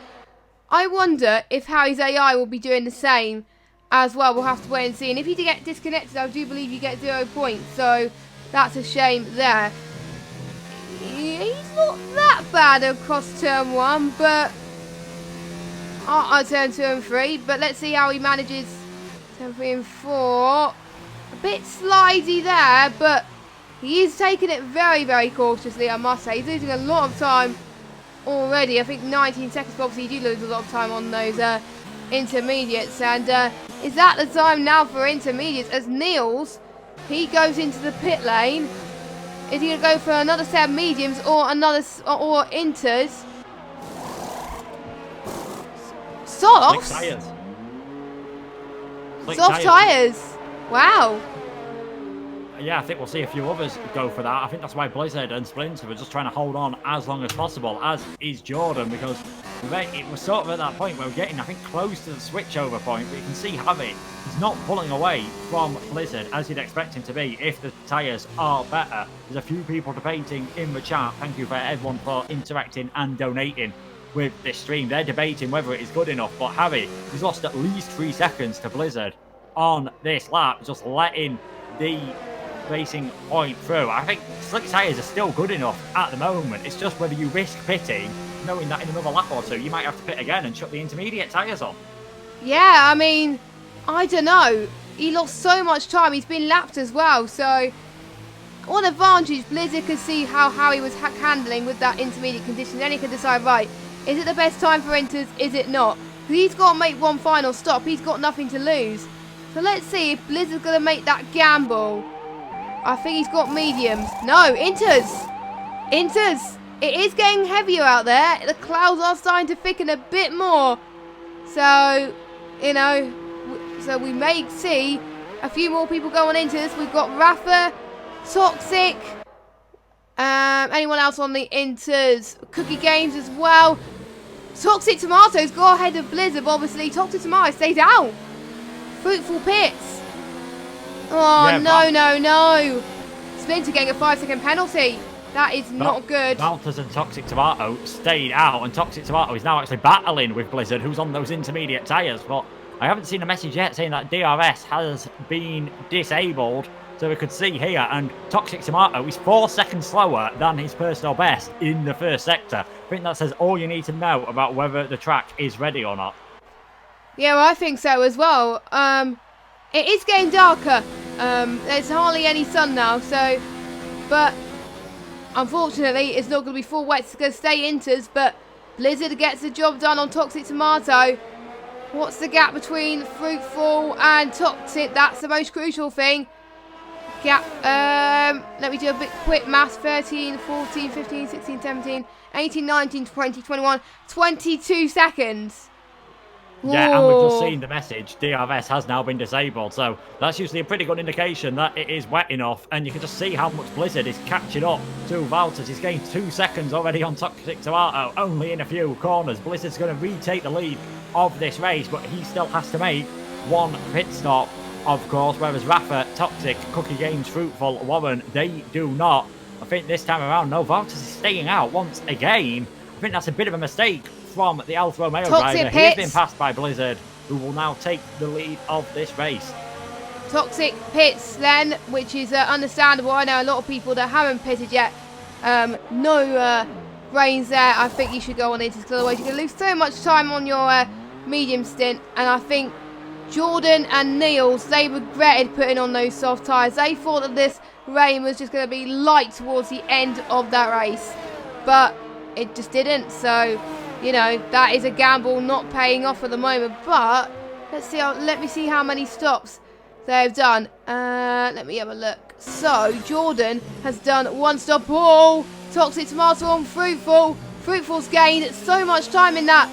I wonder if Harry's AI will be doing the same as well. We'll have to wait and see, and if you get disconnected, I do believe you get 0 points, so that's a shame there. He's not that bad across turn 1, but turn 2 and 3, but let's see how he manages turn 3 and 4. A bit slidey there, but he is taking it very, very cautiously, I must say. He's losing a lot of time already. I think 19 seconds, but obviously you do lose a lot of time on those intermediates. And is that the time now for intermediates? As Niels, he goes into the pit lane. Is he going to go for another set of mediums or or inters? Softs?
Slick
Soft tyres. Wow.
Yeah, I think we'll see a few others go for that. I think that's why Blizzard and Splinter were just trying to hold on as long as possible, as is Jordan, because it was sort of at that point where we're getting, I think, close to the switchover point, but you can see Javi is not pulling away from Blizzard as you'd expect him to be if the tyres are better. There's a few people debating in the chat. Thank you for everyone for interacting and donating with this stream. They're debating whether it is good enough, but Javi has lost at least 3 seconds to Blizzard on this lap, just letting the racing point through. I think slick tyres are still good enough at the moment. It's just whether you risk pitting, knowing that in another lap or two you might have to pit again and shut the intermediate tyres on.
Yeah, I mean, I don't know. He lost so much time. He's been lapped as well. So, on advantage, Blizzard could see how he was handling with that intermediate condition. Then he could decide, right, is it the best time for Inters? Is it not? Because he's got to make one final stop. He's got nothing to lose. So let's see if Blizzard's going to make that gamble. I think he's got mediums. No, Inters. Inters. It is getting heavier out there. The clouds are starting to thicken a bit more. So, you know, so we may see a few more people go on Inters. We've got Rafa, Toxic, anyone else on the Inters? Cookie Games as well. Toxic Tomatoes go ahead of Blizzard. Obviously, Toxic Tomato stays out. Fruitful Pits. Oh, yeah, no. Splinter getting a 5-second penalty. That is not good.
Valters and Toxic Tomato stayed out, and Toxic Tomato is now actually battling with Blizzard, who's on those intermediate tyres. But I haven't seen a message yet saying that DRS has been disabled. So we could see here, and Toxic Tomato is 4 seconds slower than his personal best in the first sector. I think that says all you need to know about whether the track is ready or not.
Yeah, well, I think so as well. It is getting darker. There's hardly any sun now, so... But, unfortunately, it's not going to be full wet. It's going to stay Inters, but Blizzard gets the job done on Toxic Tomato. What's the gap between Fruitful and Toxic? That's the most crucial thing. Gap, let me do a bit quick maths. 13, 14, 15, 16, 17, 18, 19, 20, 21, 22 seconds.
Yeah, and we've just seen the message, DRS has now been disabled, so that's usually a pretty good indication that it is wet enough, and you can just see how much Blizzard is catching up to Valters. He's gained 2 seconds already on Toxic Tomato, only in a few corners. Blizzard's going to retake the lead of this race, but he still has to make one pit stop, of course, whereas Rafa, Toxic, Cookie Games, Fruitful, Warren, they do not. I think this time around, no, Valters is staying out once again. I think that's a bit of a mistake from the Alfa Romeo driver. He has been passed by Blizzard, who will now take the lead of this race.
Toxic pits then, which is understandable. I know a lot of people that haven't pitted yet. No brains there. I think you should go on Inters, because otherwise you're going to lose so much time on your medium stint. And I think Jordan and Niels, they regretted putting on those soft tyres. They thought that this rain was just going to be light towards the end of that race. But it just didn't, so... You know, that is a gamble not paying off at the moment. But let me see how many stops they've done. Let me have a look. So Jordan has done 1 stop. Oh, Toxic Tomato on Fruitful. Fruitful's gained so much time in that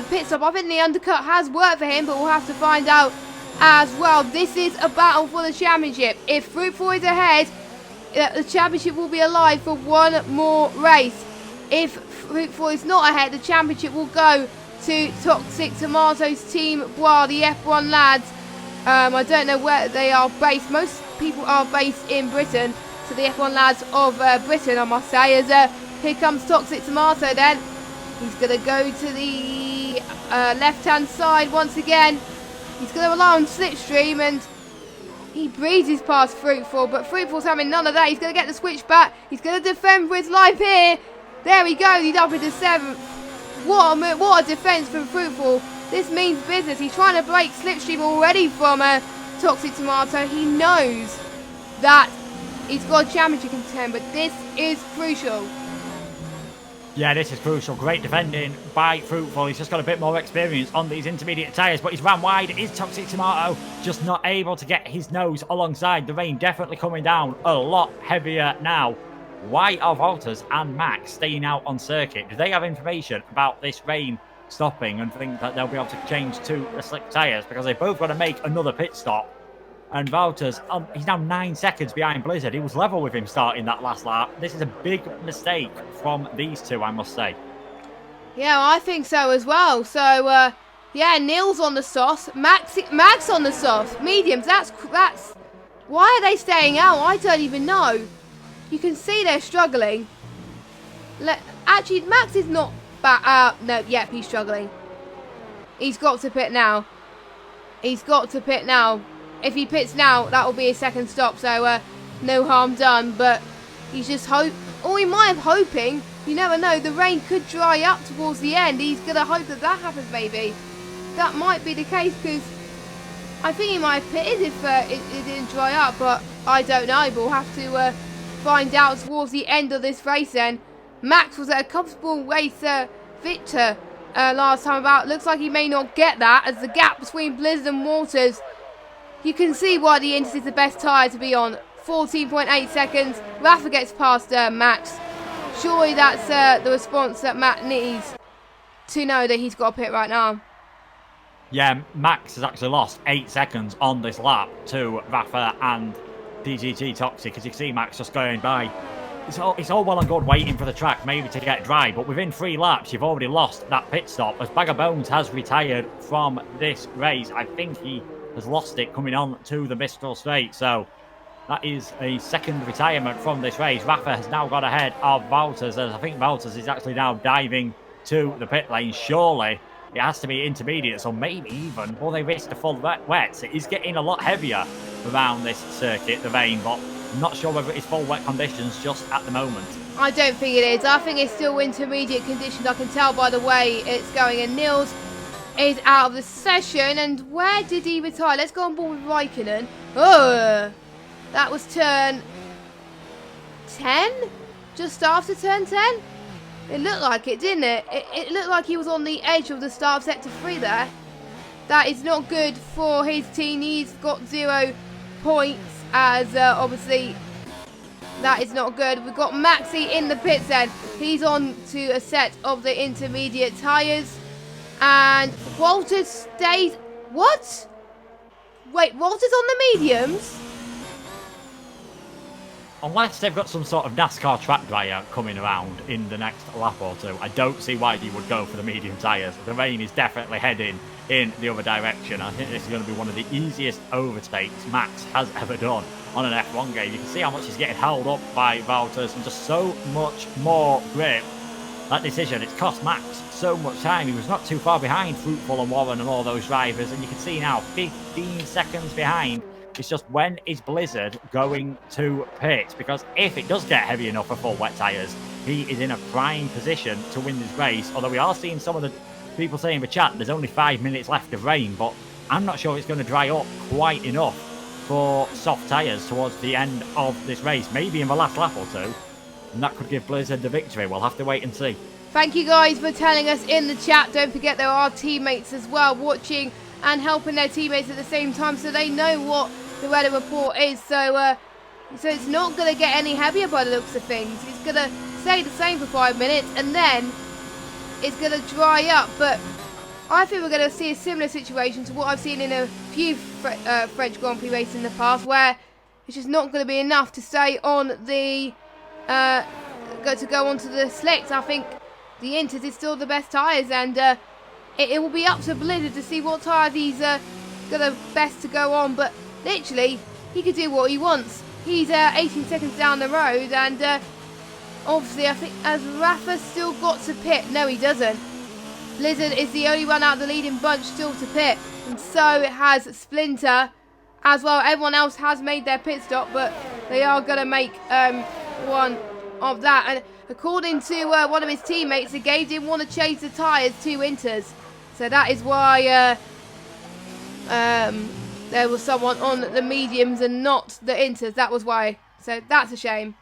pit stop. I think the undercut has worked for him, but we'll have to find out as well. This is a battle for the championship. If Fruitful is ahead, the championship will be alive for one more race. If Fruitful is not ahead, the championship will go to Toxic Tomatoes Team Bois, the F1 lads. I don't know where they are based. Most people are based in Britain, so the F1 lads of Britain, I must say. As here comes Toxic Tomato then. He's going to go to the left-hand side once again. He's going to rely on slipstream, and he breezes past Fruitful, but Fruitful's having none of that. He's going to get the switch back. He's going to defend for his life here. There we go, he's up into 7th. What a defence from Fruitful. This means business. He's trying to break slipstream already from Toxic Tomato. He knows that he's got a championship to contend, but this is crucial.
Yeah, this is crucial. Great defending by Fruitful. He's just got a bit more experience on these intermediate tyres, but he's ran wide. It is Toxic Tomato just not able to get his nose alongside. The rain definitely coming down a lot heavier now. Why are Valters and Max staying out on circuit? Do they have information about this rain stopping and think that they'll be able to change to the slick tyres? Because they've both got to make another pit stop. And Wouters, he's now 9 seconds behind Blizzard. He was level with him starting that last lap. This is a big mistake from these two, I must say.
Yeah, I think so as well. So, yeah, Neil's on the sauce. Max on the sauce. Mediums, that's... Why are they staying out? I don't even know. You can see they're struggling. Actually, Max is not bad. No, yep, he's struggling. He's got to pit now. He's got to pit now. If he pits now, that will be his second stop. So, no harm done. But he's just or he might have hoping. You never know. The rain could dry up towards the end. He's going to hope that happens, maybe. That might be the case because I think he might have pitted if it didn't dry up. But I don't know. But we'll have to find out towards the end of this race then. Max was at a comfortable race victor last time about. Looks like he may not get that as the gap between Blizzard and Waters. You can see why the Inter is the best tyre to be on. 14.8 seconds. Rafa gets past Max. Surely that's the response that Matt needs to know that he's got a pit right now.
Yeah, Max has actually lost 8 seconds on this lap to Rafa and DGT Toxic, as you can see Max just going by. It's all well and good waiting for the track maybe to get dry, but within 3 laps you've already lost that pit stop. As Bag of Bones has retired from this race, I think he has lost it coming on to the Mistral Straight, so that is a second retirement from this race. Rafa has now got ahead of Wouters, as I think Wouters is actually now diving to the pit lane. Surely it has to be intermediate, so maybe even will they risk the full wets. It is getting a lot heavier around this circuit, the rain, but I'm not sure whether it's full wet conditions just at the moment.
I don't think it is. I think it's still intermediate conditions. I can tell by the way it's going. And Niels is out of the session. And where did he retire? Let's go on board with Raikkonen. Oh, that was turn 10? Just after turn 10? It looked like it, didn't it? It looked like he was on the edge of the start of sector 3 there. That is not good for his team. He's got 0 points as obviously that is not good. We've got Maxi in the pits then. He's on to a set of the intermediate tyres. And Walters stays... What? Wait, Walters on the mediums?
Unless they've got some sort of NASCAR track dryer coming around in the next lap or two, I don't see why you would go for the medium tyres. The rain is definitely heading in the other direction. I think this is going to be one of the easiest overtakes Max has ever done on an F1 game. You can see how much he's getting held up by Wouters and just so much more grip. That decision, it's cost Max so much time. He was not too far behind Fruitful and Warren and all those drivers, and you can see now 15 seconds behind. It's just when is Blizzard going to pit? Because if it does get heavy enough for full wet tyres, he is in a prime position to win this race. Although we are seeing some of the people saying in the chat there's only 5 minutes left of rain, but I'm not sure it's going to dry up quite enough for soft tyres towards the end of this race. Maybe in the last lap or two, and that could give Blizzard the victory. We'll have to wait and see.
Thank you guys for telling us in the chat. Don't forget there are teammates as well watching and helping their teammates at the same time, so they know what the weather report is. So it's not going to get any heavier by the looks of things. It's going to stay the same for 5 minutes and then it's going to dry up. But I think we're going to see a similar situation to what I've seen in a few French Grand Prix races in the past, where it's just not going to be enough to stay on the go onto the slicks. I think the Inters is still the best tyres, and it will be up to Blizzard to see what tyres he's going to best to go on. But literally, he could do what he wants. He's 18 seconds down the road, and obviously, I think has Rafa still got to pit? No, he doesn't. Blizzard is the only one out of the leading bunch still to pit, and so has Splinter as well. Everyone else has made their pit stop, but they are going to make one of that. And according to one of his teammates, the game didn't want to change the tyres to Inters, so that is why there was someone on the mediums and not the Inters. That was why. So that's a shame.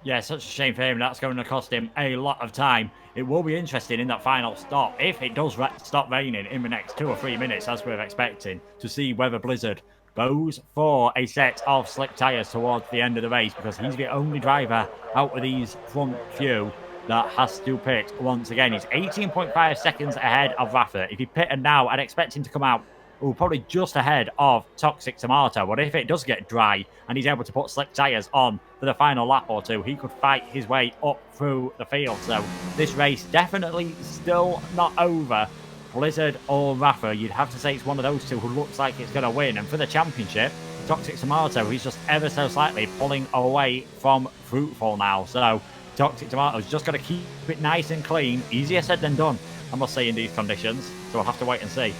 Yeah, such a shame for him. That's going to cost him a lot of time. It will be interesting in that final stop, if it does stop raining in the next 2 or 3 minutes, as we're expecting, to see whether Blizzard goes for a set of slick tyres towards the end of the race, because he's the only driver out of these front few that has to pit once again. He's 18.5 seconds ahead of Rafa. If he pitted now, I'd expect him to come out probably just ahead of Toxic Tomato. But if it does get dry and he's able to put slick tyres on for the final lap or two, he could fight his way up through the field. So this race definitely still not over. Blizzard or Rafa, you'd have to say it's one of those two who looks like it's going to win. And for the championship, Toxic Tomato, he's just ever so slightly pulling away from Fruitful now. So Toxic Tomato's just got to keep it nice and clean. Easier said than done, I must say, in these conditions. So we'll have to wait and see.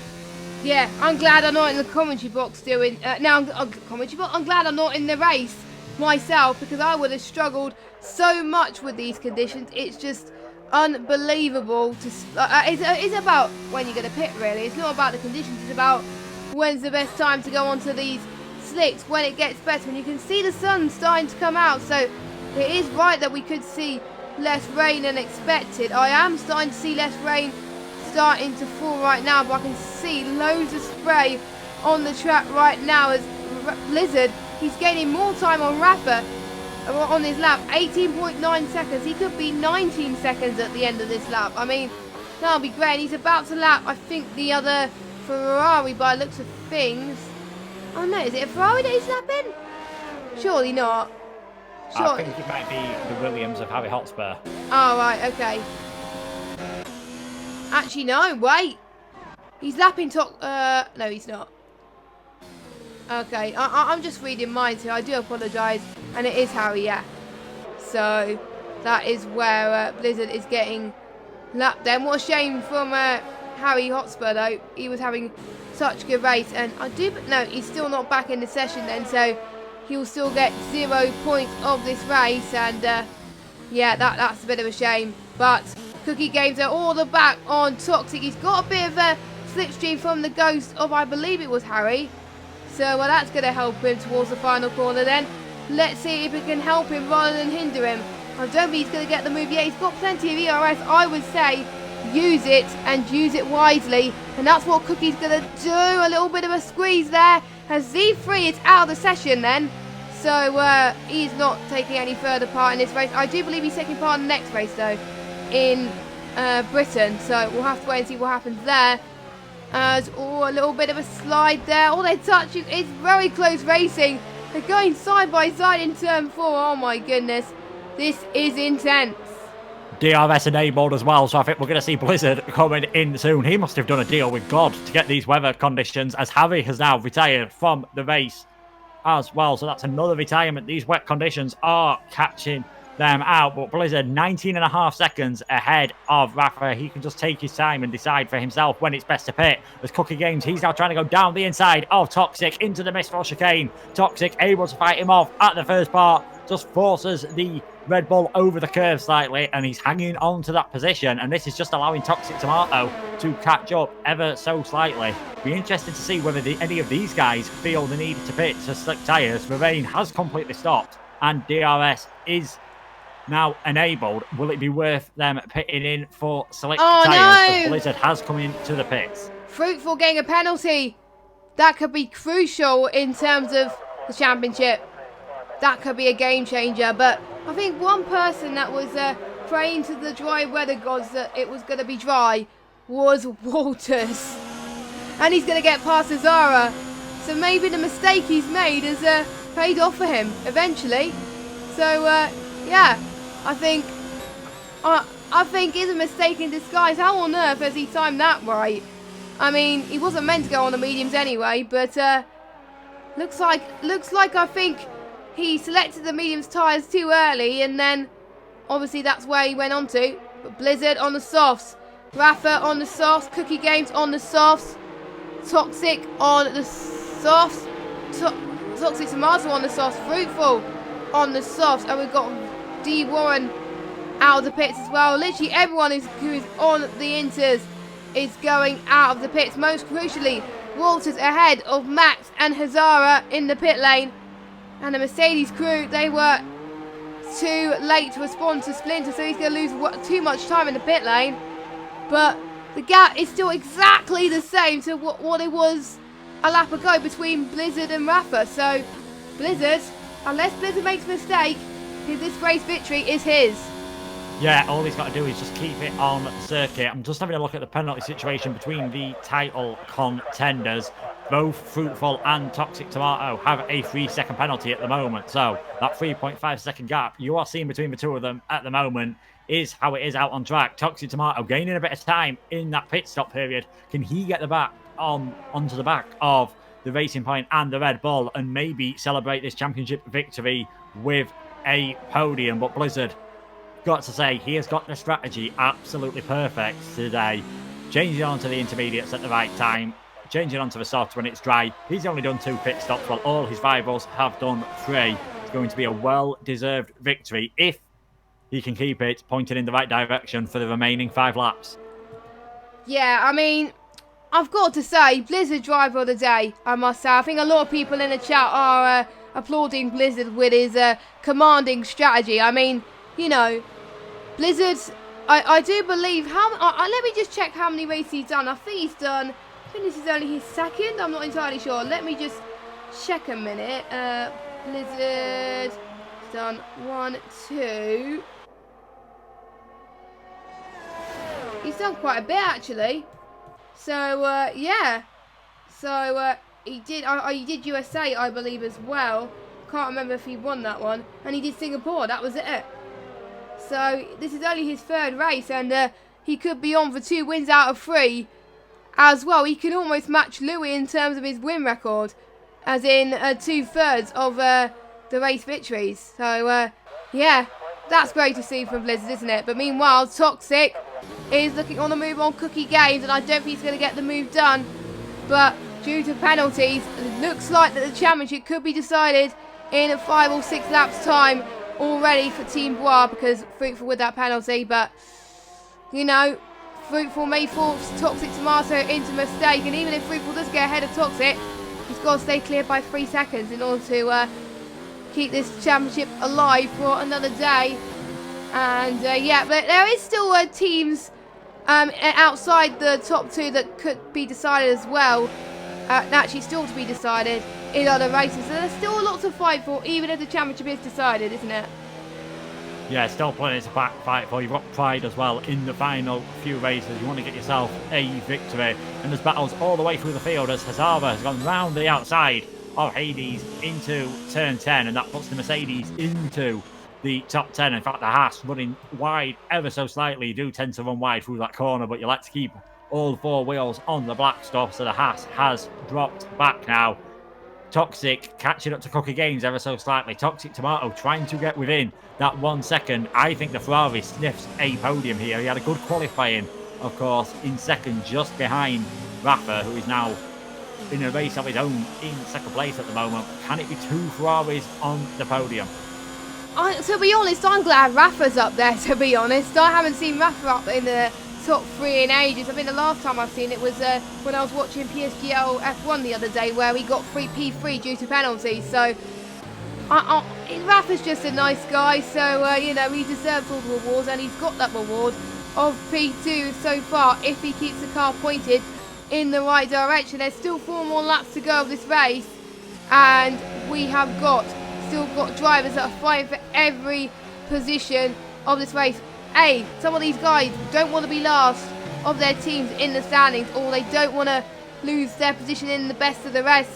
Yeah, I'm glad I'm not in the commentary box doing... I'm glad I'm not in the race myself, because I would have struggled so much with these conditions. It's just unbelievable. It's about when you're going to pit, really. It's not about the conditions. It's about when's the best time to go onto these slicks, when it gets better, when you can see the sun starting to come out. So it is right that we could see less rain than expected. I am starting to see less rain starting to fall right now, but I can see loads of spray on the track right now as Blizzard, he's gaining more time on Rafa on his lap, 18.9 seconds. He could be 19 seconds at the end of this lap. I mean, that'll be great. And he's about to lap, I think, the other Ferrari by the looks of things. Oh no, is it a Ferrari that he's lapping? Surely not.
I think it might be the Williams of Harry Hotspur.
Oh, right, okay. Actually, no, wait. He's lapping top... no, he's not. Okay, I'm just reading mine, so I do apologise. And it is Harry, yeah. So, that is where Blizzard is getting lapped then. What a shame from Harry Hotspur, though. He was having such a good race. And I do... No, he's still not back in the session then, so he'll still get 0 points of this race. And, yeah, that's a bit of a shame. But Cookie Games are all the back on Toxic. He's got a bit of a slipstream from the ghost of, I believe it was Harry. So, well, that's going to help him towards the final corner then. Let's see if it can help him rather than hinder him. I don't think he's going to get the move yet. He's got plenty of ERS. I would say use it and use it wisely. And that's what Cookie's going to do. A little bit of a squeeze there. As Z3 is out of the session then. So, he's not taking any further part in this race. I do believe he's taking part in the next race, though, in Britain. So, we'll have to wait and see what happens there. A little bit of a slide there. All they're touching is very close racing. They're going side by side in turn 4. Oh my goodness. This is intense.
DRS enabled as well, so I think we're going to see Blizzard coming in soon. He must have done a deal with God to get these weather conditions, as Harry has now retired from the race as well. So that's another retirement. These wet conditions are catching them out, but Blizzard 19.5 seconds ahead of Rafa. He can just take his time and decide for himself when it's best to pit. As Cookie Games, he's now trying to go down the inside of Toxic into the Mistral chicane. Toxic able to fight him off at the first part, just forces the Red Bull over the curve slightly, and he's hanging on to that position, and this is just allowing Toxic Tomato to catch up ever so slightly. Be interested to see whether any of these guys feel the need to pit to slick tyres. The rain has completely stopped and DRS is now enabled. Will it be worth them pitting in for slick tyres? No! Blizzard has come into the pits.
Fruitful getting a penalty. That could be crucial in terms of the championship. That could be a game changer. But I think one person that was praying to the dry weather gods that it was going to be dry was Walters. And he's going to get past Azara. So maybe the mistake he's made has paid off for him eventually. So, yeah. I think it's a mistake in disguise. How on earth has he timed that right? I mean, he wasn't meant to go on the mediums anyway, but looks like I think he selected the mediums tyres too early, and then obviously that's where he went on to. But Blizzard on the softs, Rafa on the softs, Cookie Games on the softs, Toxic on the softs, Toxic Tomato on the softs, Fruitful on the softs, and we've got D Warren out of the pits as well. Literally everyone who is on the inters is going out of the pits. Most crucially, Walters ahead of Max and Hazara in the pit lane. And the Mercedes crew, they were too late to respond to Splinter, so he's going to lose too much time in the pit lane. But the gap is still exactly the same to what it was a lap ago between Blizzard and Rafa. So Blizzard, unless Blizzard makes a mistake, this race victory is his.
Yeah, all he's got to do is just keep it on circuit. I'm just having a look at the penalty situation between the title contenders. both Fruitful and Toxic Tomato have a 3-second penalty at the moment. So that 3.5 second gap you are seeing between the two of them at the moment is how it is out on track. Toxic Tomato gaining a bit of time in that pit stop period. Can he get the back onto the back of the Racing Point and the Red Bull and maybe celebrate this championship victory with a podium? But Blizzard, got to say, he has got the strategy absolutely perfect today. Changing on to the intermediates at the right time, changing onto the soft when it's dry. He's only done 2 pit stops while all his rivals have done 3. It's going to be a well-deserved victory if he can keep it pointed in the right direction for the remaining 5 laps.
Yeah, I mean, I've got to say, Blizzard driver of the day, I must say. I think a lot of people in the chat are applauding Blizzard with his commanding strategy. I mean, you know, Blizzard, I do believe, let me just check how many races he's done. I think this is only his 2nd. I'm not entirely sure. Let me just check a minute. Blizzard, done 1, 2. He's done quite a bit, actually. So, yeah. So, he did USA, I believe, as well. Can't remember if he won that one. And he did Singapore. That was it. So, this is only his 3rd race. And he could be on for 2 wins out of 3 as well. He can almost match Louis in terms of his win record. As in 2/3 of the race victories. So, yeah. That's great to see from Blizzard, isn't it? But meanwhile, Toxic is looking on the move on Cookie Games, and I don't think he's going to get the move done. But due to penalties, it looks like that the championship could be decided in 5 or 6 laps' time already for Team Bois, because Fruitful with that penalty. But, you know, Fruitful may force Toxic Tomato into a mistake, and even if Fruitful does get ahead of Toxic, he's got to stay clear by 3 seconds in order to keep this championship alive for another day. And yeah, but there is still teams outside the top 2 that could be decided as well. Actually, still to be decided in other races. So there's still a lot to fight for, even if the championship is decided, isn't it?
Yeah, still plenty to fight for. You've got Pride as well in the final few races. You want to get yourself a victory. And there's battles all the way through the field as Hazara has gone round the outside of Hades into turn 10, and that puts the Mercedes into the top 10. In fact, the Haas running wide ever so slightly. You do tend to run wide through that corner, but you like to keep all 4 wheels on the black stuff, so the Haas has dropped back now. Toxic catching up to Cookie Games ever so slightly. Toxic Tomato trying to get within that 1 second. I think the Ferrari sniffs a podium here. He had a good qualifying, of course, in 2nd, just behind Rafa, who is now in a race of his own in 2nd place at the moment. Can it be 2 Ferraris on the podium?
To be honest, I'm glad Rafa's up there, to be honest. I haven't seen Rafa up in the top 3 in ages. I think the last time I've seen it was when I was watching PSGL F1 the other day, where he got P3 due to penalties. So Rafa's just a nice guy, so you know, he deserves all the rewards, and he's got that reward of P2 so far if he keeps the car pointed in the right direction. There's still 4 more laps to go of this race, and we have still got drivers that are fighting for every position of this race. Some of these guys don't want to be last of their teams in the standings, or they don't want to lose their position in the best of the rest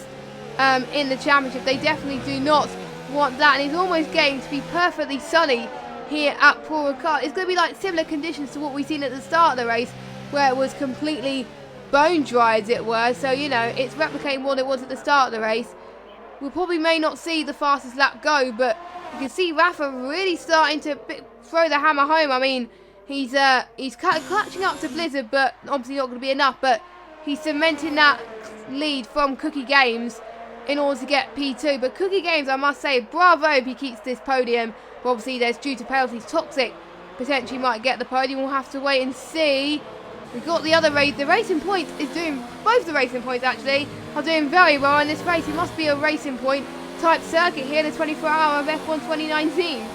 in the championship. They definitely do not want that, and it's almost getting to be perfectly sunny here at Paul Ricard. It's going to be like similar conditions to what we've seen at the start of the race, where it was completely bone dry, as it were. So, you know, it's replicating what it was at the start of the race. We probably may not see the fastest lap go, but you can see Rafa really starting to throw the hammer home. I mean, he's clutching up to Blizzard, but obviously not going to be enough. But he's cementing that lead from Cookie Games in order to get P2. But Cookie Games, I must say, bravo if he keeps this podium. But obviously, there's due to penalties. Toxic potentially might get the podium. We'll have to wait and see. We've got the other race. The Racing Point is doing, both the Racing Points actually are doing very well in this race. It must be a Racing Point type circuit here, the 24-hour of F1 2019.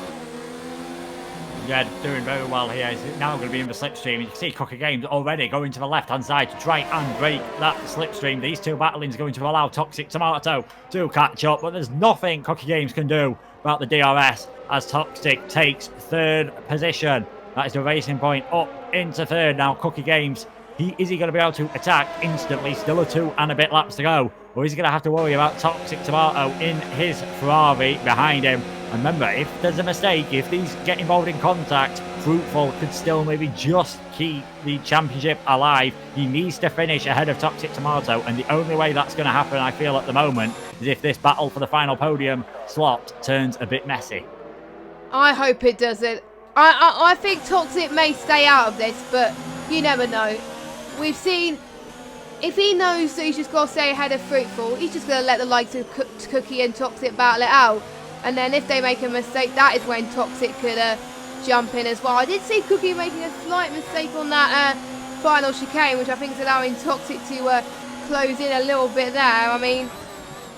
Yeah, doing very well here. He's now going to be in the slipstream. You can see Cookie Games already going to the left-hand side to try and break that slipstream. These 2 battlings are going to allow Toxic Tomato to catch up, but there's nothing Cookie Games can do about the DRS as Toxic takes 3rd position. That is the Racing Point up into 3rd now. Cookie Games Is he going to be able to attack instantly? Still a 2 and a bit laps to go. Or is he going to have to worry about Toxic Tomato in his Ferrari behind him? And remember, if there's a mistake, if these get involved in contact, Fruitful could still maybe just keep the championship alive. He needs to finish ahead of Toxic Tomato, and the only way that's going to happen, I feel, at the moment, is if this battle for the final podium slot turns a bit messy.
I hope it doesn't. I think Toxic may stay out of this, but you never know. We've seen, if he knows that he's just got to stay ahead of Fruitful, he's just going to let the likes of Cookie and Toxic battle it out. And then if they make a mistake, that is when Toxic could jump in as well. I did see Cookie making a slight mistake on that final chicane, which I think is allowing Toxic to close in a little bit there. I mean,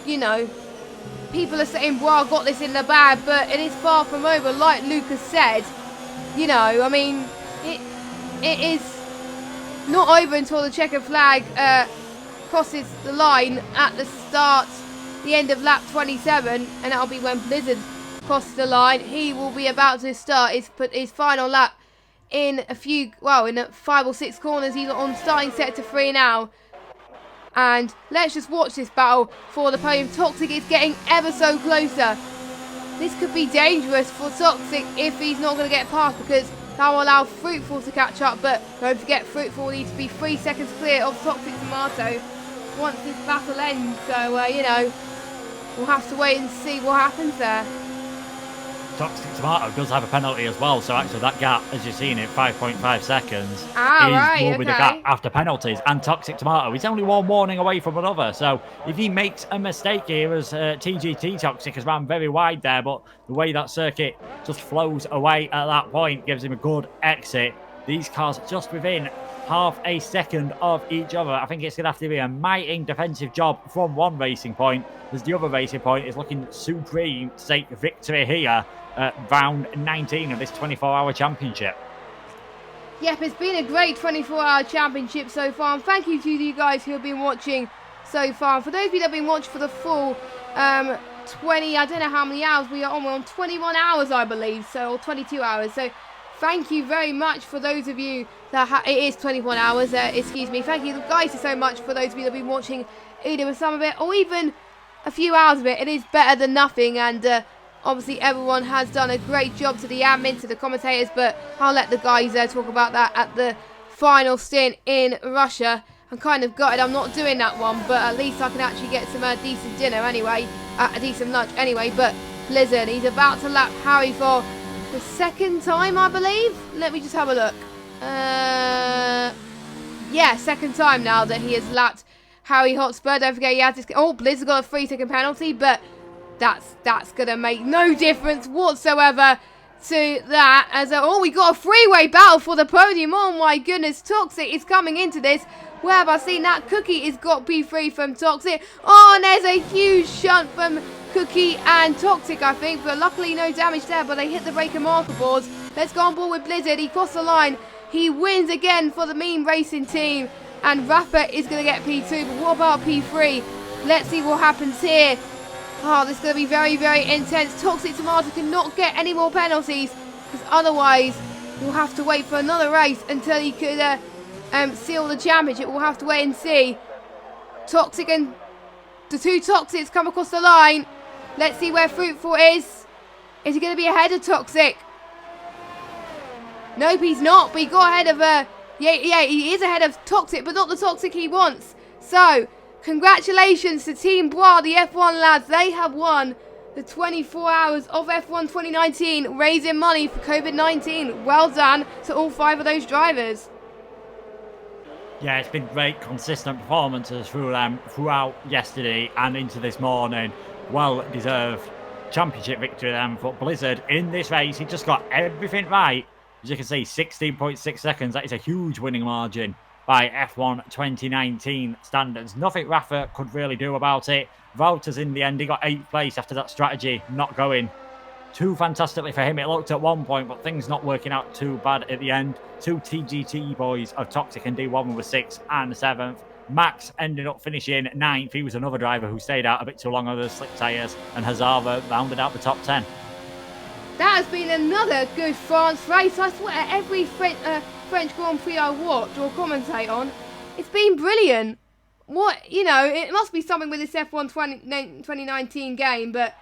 you know, people are saying, well, I got this in the bag, but it is far from over, like Lucas said. You know, I mean, it is not over until the checkered flag crosses the line at the start, the end of lap 27, and that'll be when Blizzard crosses the line. He will be about to start his final lap in in 5 or 6 corners. He's on starting sector 3 now. And let's just watch this battle for the podium. Toxic is getting ever so closer. This could be dangerous for Toxic if he's not going to get past, because that will allow Fruitful to catch up. But don't forget, Fruitful needs to be 3 seconds clear of Toxic Tomato once this battle ends. So, you know, we'll have to wait and see what happens there.
Toxic Tomato does have a penalty as well, so actually that gap, as you've seen it, 5.5 seconds, is will be the gap after penalties. And Toxic Tomato is only one warning away from another, so if he makes a mistake here, as TGT Toxic has ran very wide there, but the way that circuit just flows away at that point gives him a good exit. These cars just within half a second of each other. I think it's going to have to be a mighty defensive job from one racing point, as the other racing point is looking supreme to take victory here at round 19 of this 24-hour championship.
Yep, it's been a great 24-hour championship so far, and thank you to you guys who have been watching so far. For those of you that have been watching for the full 20, I don't know how many hours we are on. We're on 21 hours, I believe, or 22 hours. So thank you very much for those of you that it is 21 hours, excuse me. Thank you guys so much for those of you that have been watching either with some of it or even a few hours of it. It is better than nothing, and obviously everyone has done a great job, to the admin, to the commentators, but I'll let the guys talk about that at the final stint in Russia. I'm kind of gutted I'm not doing that one, but at least I can actually get some decent dinner anyway, a decent lunch anyway. But Blizzard, he's about to lap Harry for the 2nd time, I believe. Let me just have a look. Yeah, 2nd time now that he has lapped Harry Hotspur. Don't forget he has this. Oh, Blizzard got a 3-second penalty, but that's gonna make no difference whatsoever to that. As we got a freeway battle for the podium. Oh my goodness, Toxic is coming into this. Where have I seen that? Cookie has got P3 from Toxic. Oh, and there's a huge shunt from Cookie and Toxic, I think, but luckily no damage there, but they hit the brake and marker boards. Let's go on board with Blizzard. He crossed the line. He wins again for the Meme Racing team, and Rafa is going to get P2, but what about P3? Let's see what happens here. Oh, this is going to be very, very intense. Toxic Tomato cannot get any more penalties, because otherwise we'll have to wait for another race until he could seal the championship. We'll have to wait and see. Toxic and the 2 Toxics come across the line. Let's see where Fruitful is. Is he going to be ahead of Toxic? Nope, he's not, but he got ahead of yeah, he is ahead of Toxic, but not the Toxic he wants. So, congratulations to Team Bois, the F1 lads. They have won the 24 hours of F1 2019, raising money for COVID-19. Well done to all 5 of those drivers.
Yeah, it's been great, consistent performances throughout yesterday and into this morning. Well-deserved championship victory then for Blizzard in this race. He just got everything right. As you can see, 16.6 seconds. That is a huge winning margin by F1 2019 standards. Nothing Rafa could really do about it. Wouters in the end, he got 8th place after that strategy not going too fantastically for him. It looked at one point, but things not working out too bad at the end. 2 TGT boys of Toxic and D1 were 6th and 7th. Max ended up finishing 9th. He was another driver who stayed out a bit too long on the slick tyres, and Hazara rounded out the top 10.
That has been another good France race. I swear, every French Grand Prix I watch or commentate on, it's been brilliant. What, you know, it must be something with this F1 2019 game, but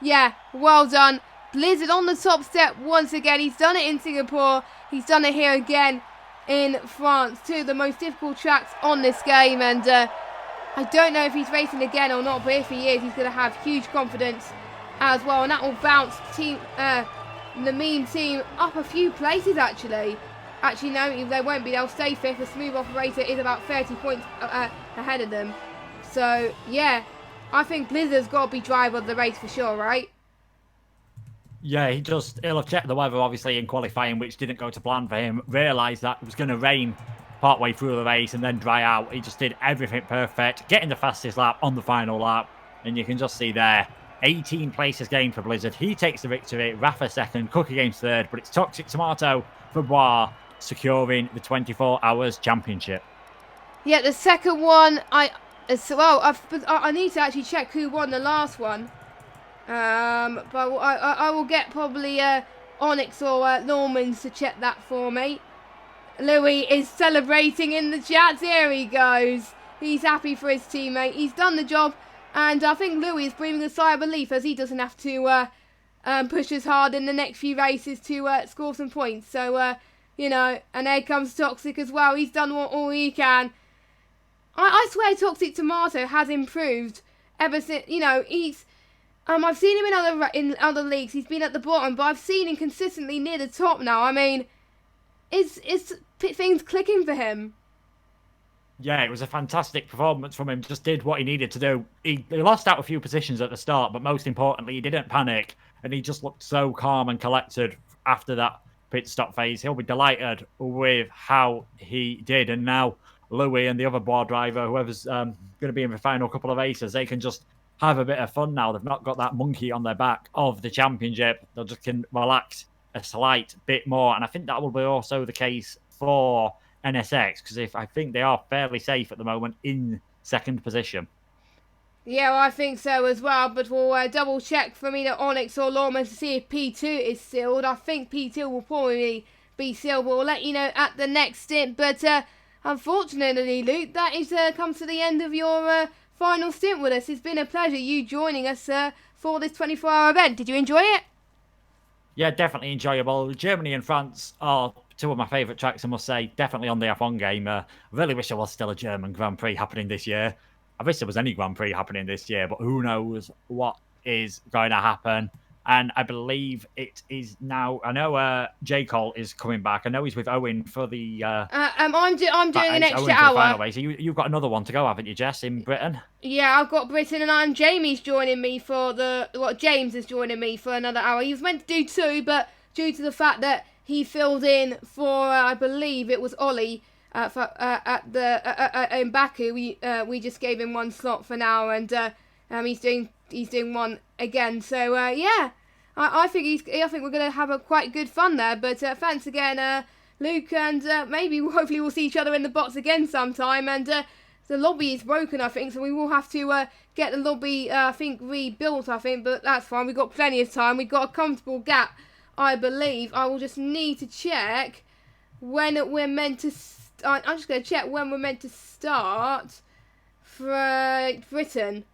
yeah, well done. Blizzard on the top step once again. He's done it in Singapore. He's done it here again in France. Two of the most difficult tracks on this game, and I don't know if he's racing again or not, but if he is, he's going to have huge confidence as well, and that will bounce the meme team up a few places actually. Actually, no, they won't be. They'll stay fifth. The smooth operator is about 30 points ahead of them. So, yeah, I think Blizzard's got to be driver of the race for sure, right?
Yeah, he'll have checked the weather, obviously, in qualifying, which didn't go to plan for him. Realised that it was going to rain partway through the race and then dry out. He just did everything perfect, getting the fastest lap on the final lap. And you can just see there, 18 places gained for Blizzard. He takes the victory, Rafa second, Cook against third, but it's Toxic Tomato for Bois securing the 24 Hours Championship.
Yeah, the second one, I need to actually check who won the last one. But I will get probably Onyx or Normans to check that for me. Louis is celebrating in the chat. Here he goes. He's happy for his teammate. He's done the job. And I think Louis is breathing a sigh of relief as he doesn't have to push as hard in the next few races to score some points. So, you know, and there comes Toxic as well. He's done all he can. I swear Toxic Tomato has improved ever since, you know, he's... I've seen him in other leagues. He's been at the bottom, but I've seen him consistently near the top now. I mean, it's things clicking for him.
Yeah, it was a fantastic performance from him. Just did what he needed to do. He lost out a few positions at the start, but most importantly, he didn't panic, and he just looked so calm and collected after that pit stop phase. He'll be delighted with how he did, and now Louis and the other board driver, whoever's going to be in the final couple of races, they can just have a bit of fun now. They've not got that monkey on their back of the championship. They just can relax a slight bit more, and I think that will be also the case for NSX, because I think they are fairly safe at the moment in second position.
Yeah, well, I think so as well, but we'll double check from either Onyx or Lawman to see if P2 is sealed. I think P2 will probably be sealed, but we'll let you know at the next stint. But unfortunately, Luke, that is comes to the end of your final stint with us. It's been a pleasure you joining us for this 24-hour event. Did you enjoy it?
Yeah, definitely enjoyable. Germany and France are two of my favourite tracks, I must say. Definitely on the F1 game. I really wish there was still a German Grand Prix happening this year. I wish there was any Grand Prix happening this year, but who knows what is going to happen. And I believe it is now... I know J. Cole is coming back. I know he's with Owen for the...
I'm doing an extra hour.
Final race. So you've got another one to go, haven't you, Jess, in Britain?
Yeah, I've got Britain, and Jamie's joining me for James is joining me for another hour. He was meant to do 2, but due to the fact that he filled in for, I believe it was Ollie, in Baku, we just gave him 1 slot for now, and he's doing 1 again. So yeah, I think we're gonna have a quite good fun there. But thanks again, Luke, and hopefully we'll see each other in the box again sometime. And the lobby is broken, I think, so we will have to get the lobby rebuilt, I think. But that's fine. We've got plenty of time. We've got a comfortable gap, I believe. I will just need to check when we're meant to. I'm just going to check when we're meant to start for Britain.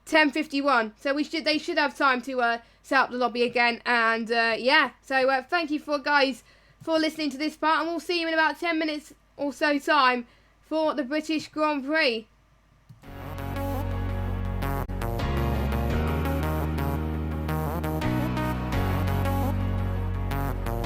10:51. So they should have time to set up the lobby again. And yeah, so thank you guys for listening to this part, and we'll see you in about 10 minutes or so time for the British Grand Prix.